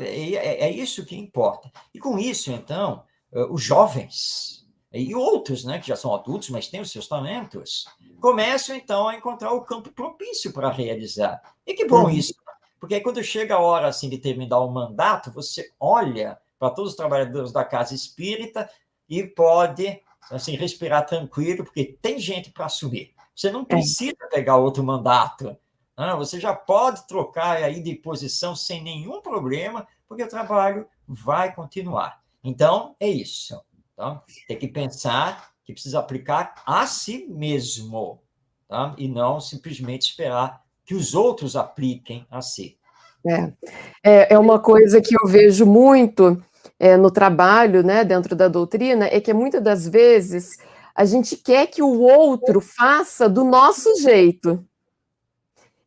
S4: É isso que importa. E com isso, então, os jovens e outros, né, que já são adultos, mas têm os seus talentos, começam, então, a encontrar o campo propício para realizar. E que bom isso, porque aí, quando chega a hora, assim, de terminar o mandato, você olha para todos os trabalhadores da casa espírita e pode, assim, respirar tranquilo, porque tem gente para assumir. Você não precisa pegar outro mandato. Não, você já pode trocar aí de posição sem nenhum problema, porque o trabalho vai continuar. Então, é isso. Tá? Tem que pensar que precisa aplicar a si mesmo, tá? E não simplesmente esperar que os outros apliquem a si.
S2: É uma coisa que eu vejo muito no trabalho, né, dentro da doutrina, é que muitas das vezes a gente quer que o outro faça do nosso jeito.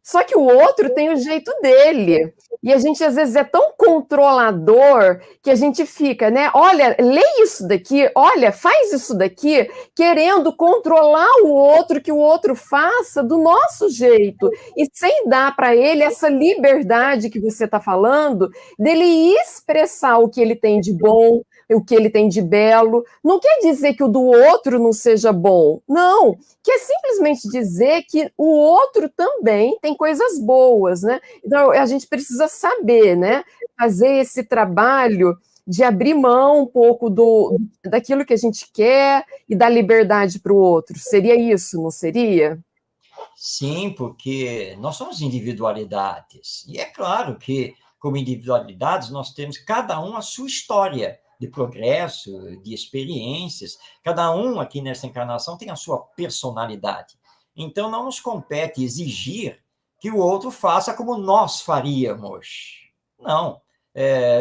S2: Só que o outro tem o jeito dele. E a gente, às vezes, é tão controlador que a gente fica, né? Olha, lê isso daqui, olha, faz isso daqui, querendo controlar o outro, que o outro faça do nosso jeito. E sem dar para ele essa liberdade que você está falando, dele expressar o que ele tem de bom, o que ele tem de belo. Não quer dizer que o do outro não seja bom. Não. Quer simplesmente dizer que o outro também tem coisas boas, né? Então, a gente precisa saber, né? Fazer esse trabalho de abrir mão um pouco daquilo que a gente quer e dar liberdade para o outro. Seria isso, não seria?
S4: Sim, porque nós somos individualidades. E é claro que, como individualidades, nós temos cada um a sua história de progresso, de experiências. Cada um aqui nessa encarnação tem a sua personalidade. Então, não nos compete exigir que o outro faça como nós faríamos. Não,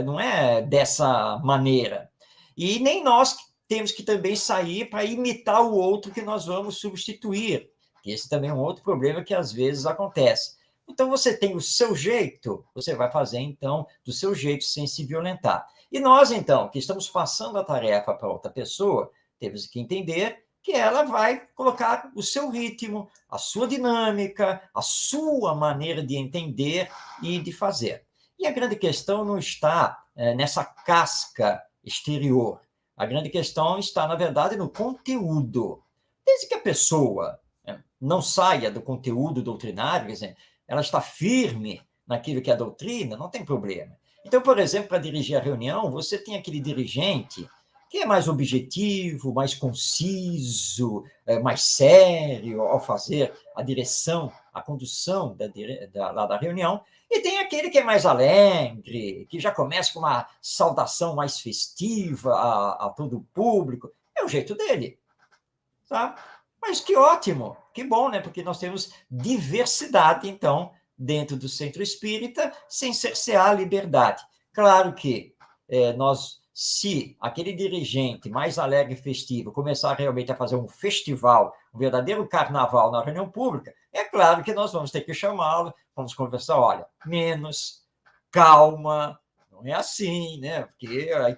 S4: não é dessa maneira. E nem nós temos que também sair para imitar o outro que nós vamos substituir. Esse também é um outro problema que às vezes acontece. Então, você tem o seu jeito, você vai fazer, então, do seu jeito, sem se violentar. E nós, então, que estamos passando a tarefa para outra pessoa, temos que entender que ela vai colocar o seu ritmo, a sua dinâmica, a sua maneira de entender e de fazer. E a grande questão não está nessa casca exterior. A grande questão está, na verdade, no conteúdo. Desde que a pessoa não saia do conteúdo doutrinário, quer dizer, ela está firme naquilo que é a doutrina, não tem problema. Então, por exemplo, para dirigir a reunião, você tem aquele dirigente que é mais objetivo, mais conciso, mais sério ao fazer a direção, a condução da reunião, e tem aquele que é mais alegre, que já começa com uma saudação mais festiva a todo o público. É o jeito dele, tá? Mas que ótimo, que bom, né? Porque nós temos diversidade, então, dentro do centro espírita, sem cercear a liberdade. Claro que se aquele dirigente mais alegre e festivo começar realmente a fazer um festival, um verdadeiro carnaval na reunião pública, é claro que nós vamos ter que chamá-lo, vamos conversar, olha, menos, calma, não é assim, né? Porque aí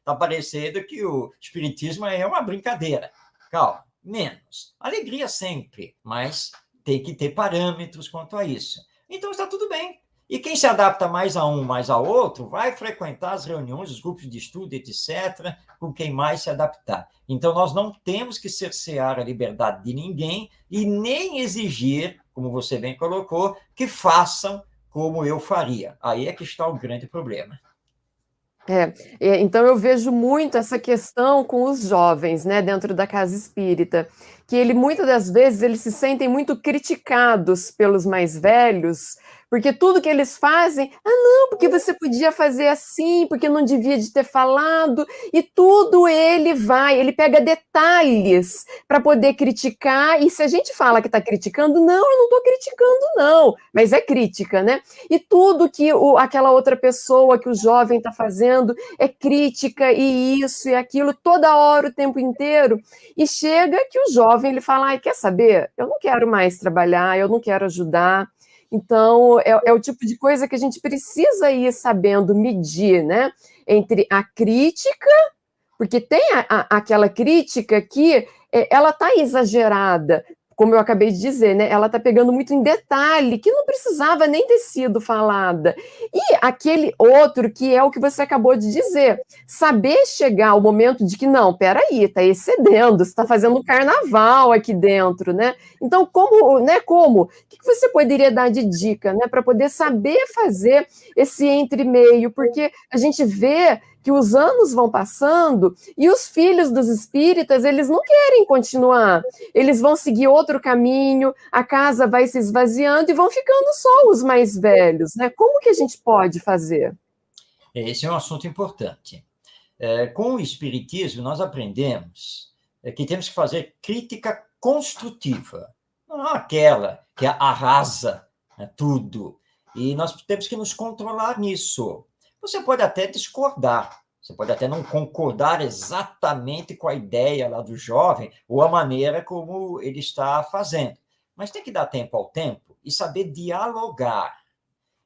S4: tá parecendo que o espiritismo é uma brincadeira. Calma. Menos. Alegria sempre, mas tem que ter parâmetros quanto a isso. Então está tudo bem. E quem se adapta mais a um, mais a outro, vai frequentar as reuniões, os grupos de estudo, etc., com quem mais se adaptar. Então nós não temos que cercear a liberdade de ninguém e nem exigir, como você bem colocou, que façam como eu faria. Aí é que está o grande problema.
S2: Então eu vejo muito essa questão com os jovens, né, dentro da casa espírita, que muitas das vezes eles se sentem muito criticados pelos mais velhos, porque tudo que eles fazem, não, porque você podia fazer assim, porque não devia de ter falado, e tudo ele pega detalhes para poder criticar, e se a gente fala que está criticando, não, eu não estou criticando não, mas é crítica, né? E tudo que aquela outra pessoa, que o jovem está fazendo, é crítica, e isso e aquilo, toda hora, o tempo inteiro, e chega que o jovem, ele fala, quer saber? Eu não quero mais trabalhar, eu não quero ajudar. Então, é o tipo de coisa que a gente precisa ir sabendo medir, né? Entre a crítica, porque tem aquela crítica que ela está exagerada, como eu acabei de dizer, né, ela está pegando muito em detalhe, que não precisava nem ter sido falada. E aquele outro que é o que você acabou de dizer, saber chegar ao momento de que, não, peraí, está excedendo, você está fazendo um carnaval aqui dentro, né? Então, como, né, como? O que você poderia dar de dica, né, para poder saber fazer esse entre-meio? Porque a gente vê que os anos vão passando e os filhos dos espíritas, eles não querem continuar. Eles vão seguir outro caminho, a casa vai se esvaziando e vão ficando só os mais velhos, né? Como que a gente pode fazer?
S4: Esse é um assunto importante. Com o Espiritismo, nós aprendemos que temos que fazer crítica construtiva, não aquela que arrasa, né, tudo. E nós temos que nos controlar nisso. Você pode até discordar, você pode até não concordar exatamente com a ideia lá do jovem ou a maneira como ele está fazendo, mas tem que dar tempo ao tempo e saber dialogar.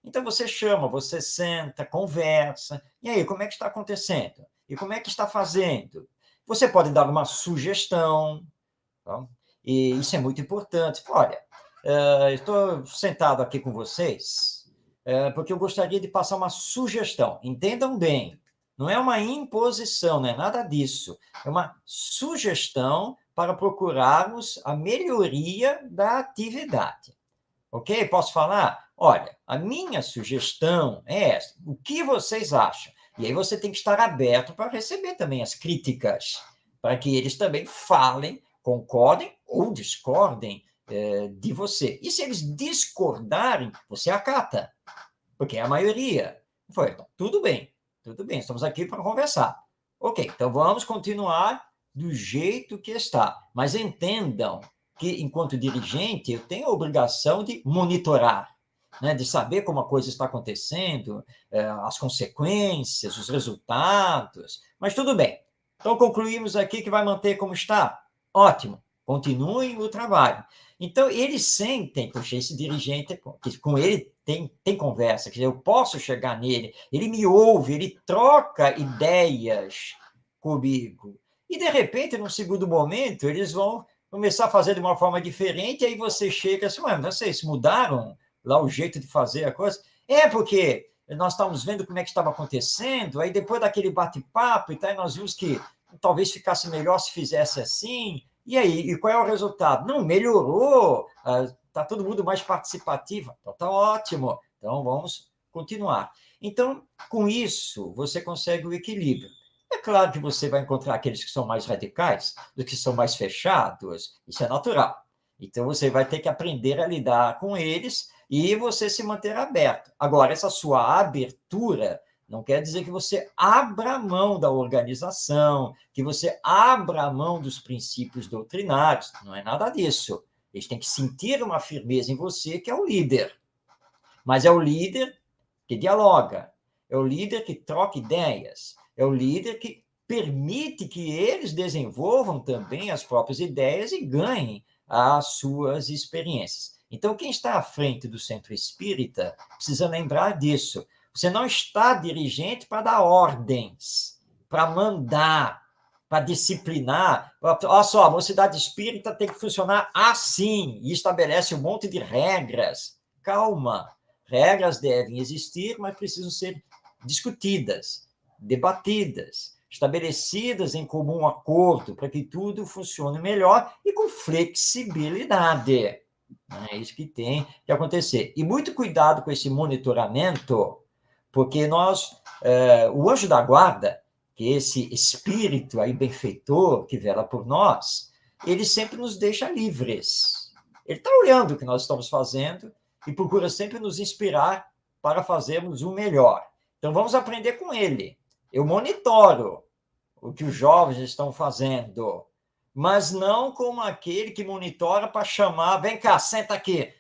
S4: Então, você chama, você senta, conversa. E aí, como é que está acontecendo? E como é que está fazendo? Você pode dar uma sugestão, tá? E isso é muito importante. Olha, estou sentado aqui com vocês porque eu gostaria de passar uma sugestão. Entendam bem, não é uma imposição, não é nada disso. É uma sugestão para procurarmos a melhoria da atividade. Ok? Posso falar? Olha, a minha sugestão é essa. O que vocês acham? E aí você tem que estar aberto para receber também as críticas, para que eles também falem, concordem ou discordem de você. E se eles discordarem, você acata, porque é a maioria. Foi, então, tudo bem, estamos aqui para conversar. Ok, então vamos continuar do jeito que está. Mas entendam que, enquanto dirigente, eu tenho a obrigação de monitorar, né, de saber como a coisa está acontecendo, as consequências, os resultados. Mas tudo bem. Então, concluímos aqui que vai manter como está. Ótimo. Continuem o trabalho. Então, eles sentem, poxa, esse dirigente, com ele tem conversa, quer dizer, eu posso chegar nele, ele me ouve, ele troca ideias comigo. E, de repente, num segundo momento, eles vão começar a fazer de uma forma diferente, e aí você chega assim, ué, vocês mudaram lá o jeito de fazer a coisa? É porque nós estávamos vendo como é que estava acontecendo, aí depois daquele bate-papo e tal, nós vimos que talvez ficasse melhor se fizesse assim. E aí, e qual é o resultado? Não, melhorou, está todo mundo mais participativo. Então, está ótimo. Então, vamos continuar. Então, com isso, você consegue o equilíbrio. É claro que você vai encontrar aqueles que são mais radicais, dos que são mais fechados, isso é natural. Então, você vai ter que aprender a lidar com eles e você se manter aberto. Agora, essa sua abertura não quer dizer que você abra mão da organização, que você abra mão dos princípios doutrinários. Não é nada disso. Eles têm que sentir uma firmeza em você, que é o líder. Mas é o líder que dialoga, é o líder que troca ideias, é o líder que permite que eles desenvolvam também as próprias ideias e ganhem as suas experiências. Então, quem está à frente do centro espírita precisa lembrar disso. Você não está dirigente para dar ordens, para mandar, para disciplinar. Olha só, a mocidade espírita tem que funcionar assim, e estabelece um monte de regras. Calma, regras devem existir, mas precisam ser discutidas, debatidas, estabelecidas em comum acordo, para que tudo funcione melhor e com flexibilidade. É isso que tem que acontecer. E muito cuidado com esse monitoramento, porque o anjo da guarda, que é esse espírito aí benfeitor que vela por nós, ele sempre nos deixa livres. Ele está olhando o que nós estamos fazendo e procura sempre nos inspirar para fazermos o melhor. Então, vamos aprender com ele. Eu monitoro o que os jovens estão fazendo, mas não como aquele que monitora para chamar, vem cá, senta aqui.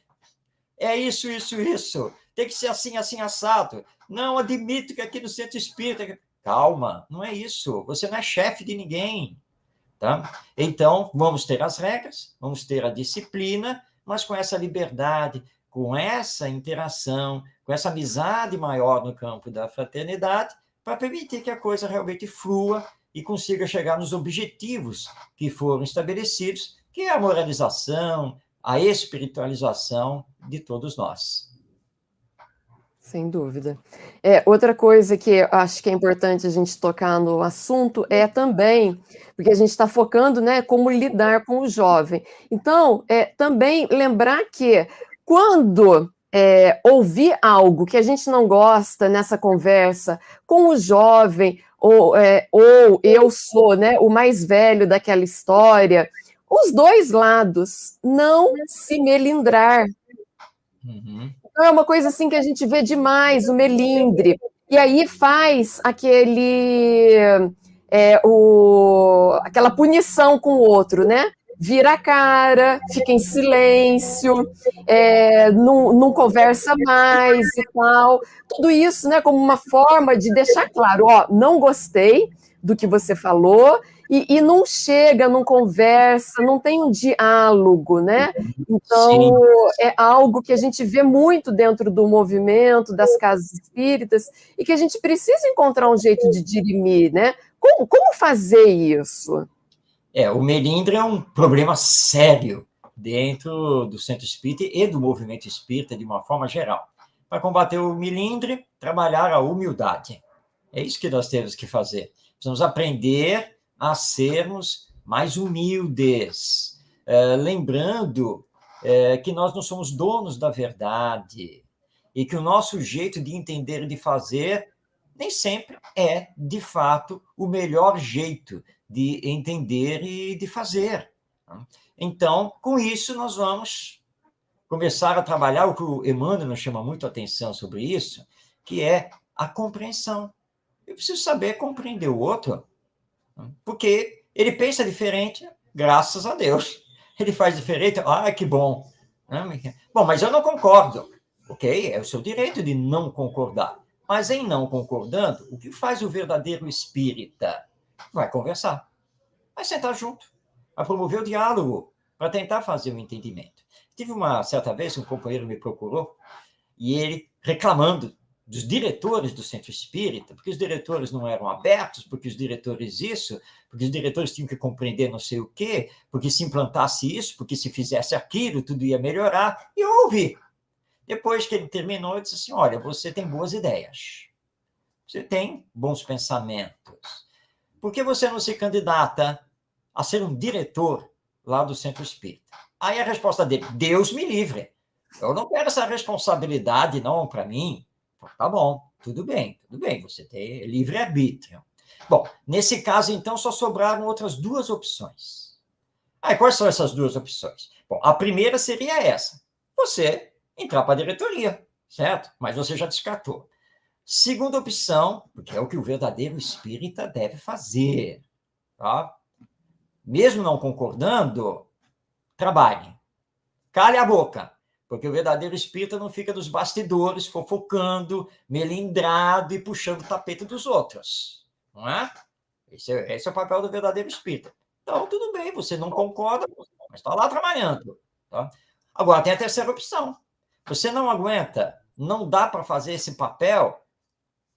S4: É isso, isso, isso. Tem que ser assim, assim, assado. Não, admito que aqui no centro espírita... Calma, não é isso. Você não é chefe de ninguém. Tá? Então, vamos ter as regras, vamos ter a disciplina, mas com essa liberdade, com essa interação, com essa amizade maior no campo da fraternidade, para permitir que a coisa realmente flua e consiga chegar nos objetivos que foram estabelecidos que é a moralização, a espiritualização de todos nós.
S2: Sem dúvida. Outra coisa que eu acho que é importante a gente tocar no assunto é também, porque a gente está focando, né, como lidar com o jovem. Então, também lembrar que quando ouvir algo que a gente não gosta nessa conversa com o jovem, ou eu sou, né, o mais velho daquela história, os dois lados, não se melindrar.
S4: Uhum.
S2: Então, é uma coisa assim que a gente vê demais, o melindre. E aí faz aquela punição com o outro, né? Vira a cara, fica em silêncio, não conversa mais e tal. Tudo isso, né, como uma forma de deixar claro, ó, não gostei do que você falou, e não chega, não conversa, não tem um diálogo, né? Então,
S4: Sim.
S2: é algo que a gente vê muito dentro do movimento, das casas espíritas, e que a gente precisa encontrar um jeito de dirimir, né? Como fazer isso?
S4: O melindre é um problema sério dentro do centro espírita e do movimento espírita de uma forma geral. Para combater o melindre, trabalhar a humildade. É isso que nós temos que fazer. Precisamos aprender a sermos mais humildes, lembrando que nós não somos donos da verdade e que o nosso jeito de entender e de fazer nem sempre é, de fato, o melhor jeito de entender e de fazer. Então, com isso, nós vamos começar a trabalhar o que o Emmanuel nos chama muito a atenção sobre isso, que é a compreensão. Eu preciso saber compreender o outro, porque ele pensa diferente, graças a Deus. Ele faz diferente, que bom. Bom, mas eu não concordo. Ok, é o seu direito de não concordar. Mas em não concordando, o que faz o verdadeiro espírita? Vai conversar, vai sentar junto, vai promover o diálogo, para tentar fazer o entendimento. Tive uma certa vez, um companheiro me procurou, e ele reclamando dos diretores do centro espírita, porque os diretores não eram abertos, porque os diretores isso, porque os diretores tinham que compreender não sei o quê, porque se implantasse isso, porque se fizesse aquilo, tudo ia melhorar. E eu ouvi. Depois que ele terminou, eu disse assim, olha, você tem boas ideias, você tem bons pensamentos, por que você não se candidata a ser um diretor lá do centro espírita? Aí a resposta dele, Deus me livre, eu não quero essa responsabilidade não para mim. Tá bom, tudo bem, você tem livre-arbítrio. Bom, nesse caso, então, só sobraram outras duas opções. Quais são essas duas opções? Bom, a primeira seria essa, você entrar para a diretoria, certo? Mas você já descartou. Segunda opção, porque é o que o verdadeiro espírita deve fazer, tá? Mesmo não concordando, trabalhe. Cale a boca, porque o verdadeiro espírita não fica nos bastidores, fofocando, melindrado e puxando o tapete dos outros, não é? Esse é o papel do verdadeiro espírita. Então, tudo bem, você não concorda, mas está lá trabalhando. Tá? Agora, tem a terceira opção. Você não aguenta, não dá para fazer esse papel,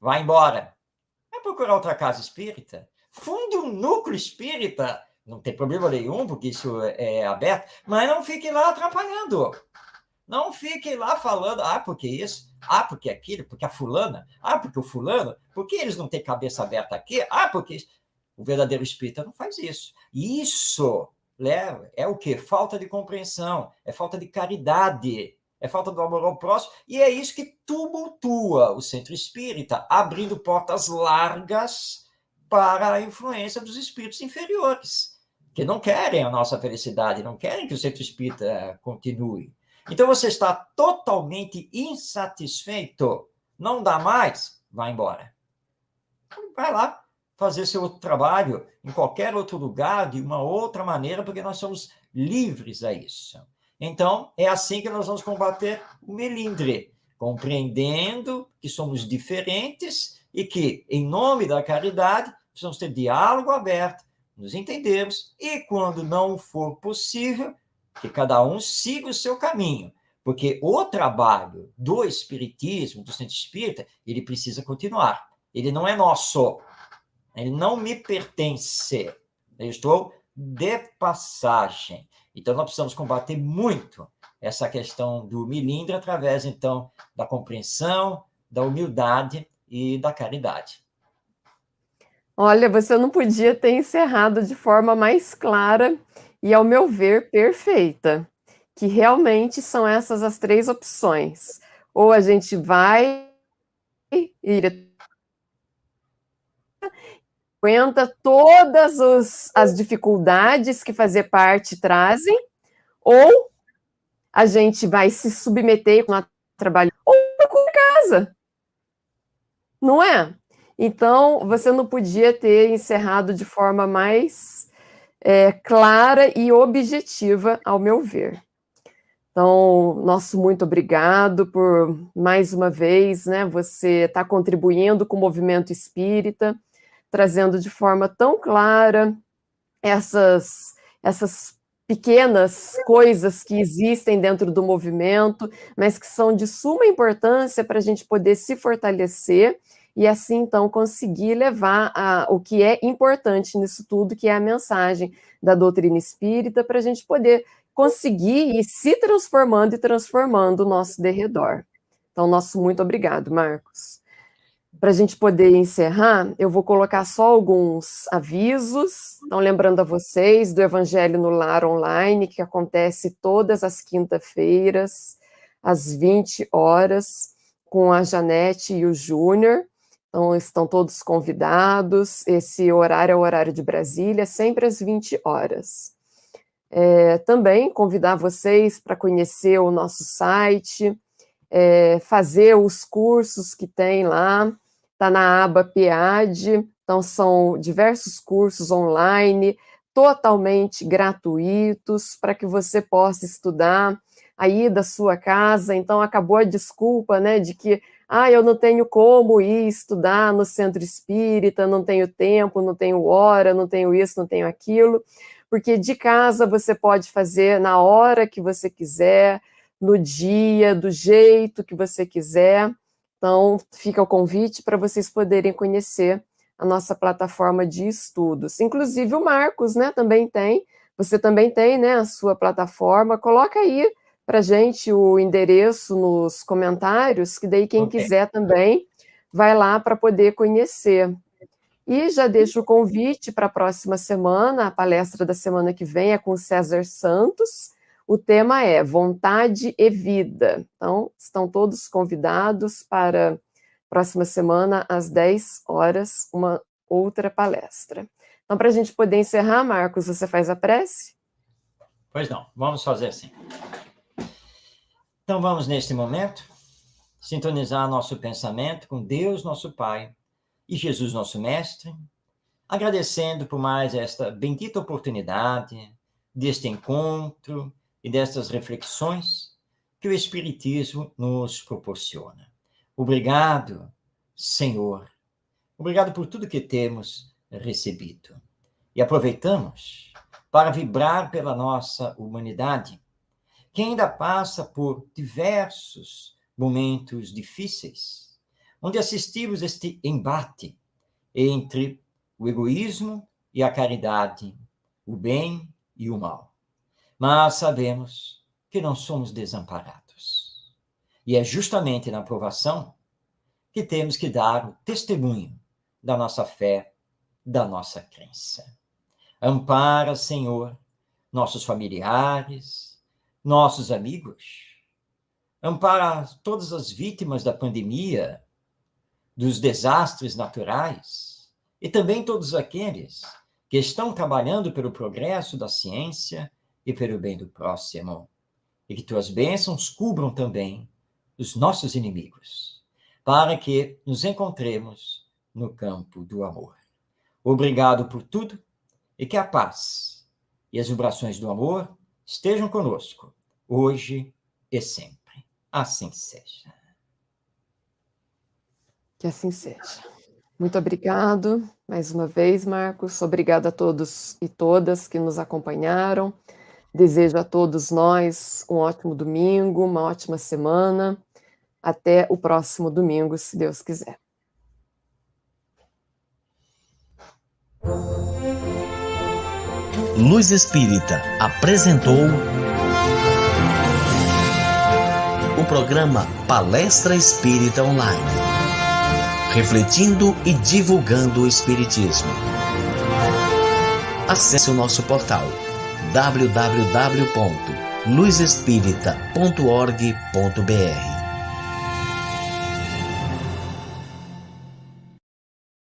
S4: vai embora. Vai procurar outra casa espírita, funde um núcleo espírita, não tem problema nenhum, porque isso é aberto, mas não fique lá atrapalhando. Não fique lá falando, porque isso, porque aquilo, porque a fulana, porque o fulano, porque eles não têm cabeça aberta aqui, porque isso. O verdadeiro espírita não faz isso. Isso é o quê? Falta de compreensão, é falta de caridade, é falta do amor ao próximo, e é isso que tumultua o centro espírita, abrindo portas largas para a influência dos espíritos inferiores, que não querem a nossa felicidade, não querem que o centro espírita continue. Então, você está totalmente insatisfeito, não dá mais, vai embora. Vai lá fazer seu outro trabalho em qualquer outro lugar, de uma outra maneira, porque nós somos livres a isso. Então, é assim que nós vamos combater o melindre, compreendendo que somos diferentes e que, em nome da caridade, precisamos ter diálogo aberto, nos entendermos, e quando não for possível, que cada um siga o seu caminho, porque o trabalho do espiritismo, do centro espírita, ele precisa continuar. Ele não é nosso, ele não me pertence, eu estou de passagem. Então, nós precisamos combater muito essa questão do melindre através, então, da compreensão, da humildade e da caridade.
S2: Olha, você não podia ter encerrado de forma mais clara e, ao meu ver, perfeita, que realmente são essas as 3 opções. Ou a gente vai e aguenta todas as dificuldades que fazer parte trazem, ou a gente vai se submeter a trabalho, ou procura casa, não é? Então, você não podia ter encerrado de forma mais clara e objetiva, ao meu ver. Então, nosso muito obrigado por, mais uma vez, né, você estar contribuindo com o movimento espírita, trazendo de forma tão clara essas pequenas coisas que existem dentro do movimento, mas que são de suma importância para a gente poder se fortalecer e assim, então, conseguir levar o que é importante nisso tudo, que é a mensagem da doutrina espírita, para a gente poder conseguir ir se transformando e transformando o nosso derredor. Então, nosso muito obrigado, Marcos. Para a gente poder encerrar, eu vou colocar só alguns avisos. Então, lembrando a vocês do Evangelho no Lar Online, que acontece todas as quinta-feiras, às 20 horas, com a Janete e o Júnior. Então, estão todos convidados. Esse horário é o horário de Brasília, sempre às 20 horas. Também convidar vocês para conhecer o nosso site, fazer os cursos que tem lá. Está na aba PEAD, então são diversos cursos online, totalmente gratuitos, para que você possa estudar aí da sua casa. Então, acabou a desculpa, né, de que eu não tenho como ir estudar no centro espírita, não tenho tempo, não tenho hora, não tenho isso, não tenho aquilo, porque de casa você pode fazer na hora que você quiser, no dia, do jeito que você quiser. Então, fica o convite para vocês poderem conhecer a nossa plataforma de estudos. Inclusive o Marcos, né, também tem. Você também tem, né, a sua plataforma. Coloca aí para a gente o endereço nos comentários, que daí quem quiser também vai lá para poder conhecer. E já deixo o convite para a próxima semana, a palestra da semana que vem é com o César Santos. O tema é Vontade e Vida. Então, estão todos convidados para a próxima semana, às 10 horas, uma outra palestra. Então, para a gente poder encerrar, Marcos, você faz a prece?
S4: Pois não, vamos fazer assim. Então, vamos, neste momento, sintonizar nosso pensamento com Deus, nosso Pai, e Jesus, nosso Mestre, agradecendo por mais esta bendita oportunidade deste encontro e destas reflexões que o Espiritismo nos proporciona. Obrigado, Senhor. Obrigado por tudo que temos recebido. E aproveitamos para vibrar pela nossa humanidade, que ainda passa por diversos momentos difíceis, onde assistimos este embate entre o egoísmo e a caridade, o bem e o mal. Mas sabemos que não somos desamparados. E é justamente na provação que temos que dar o testemunho da nossa fé, da nossa crença. Ampara, Senhor, nossos familiares, nossos amigos. Ampara todas as vítimas da pandemia, dos desastres naturais, e também todos aqueles que estão trabalhando pelo progresso da ciência e pelo bem do próximo. E que tuas bênçãos cubram também os nossos inimigos, para que nos encontremos no campo do amor. Obrigado por tudo e que a paz e as vibrações do amor estejam conosco, hoje e sempre. Assim seja.
S2: Que assim seja. Muito obrigado, mais uma vez, Marcos. Obrigada a todos e todas que nos acompanharam. Desejo a todos nós um ótimo domingo, uma ótima semana. Até o próximo domingo, se Deus quiser.
S1: Luz Espírita apresentou o programa Palestra Espírita Online, refletindo e divulgando o Espiritismo. Acesse o nosso portal www.luzespirita.org.br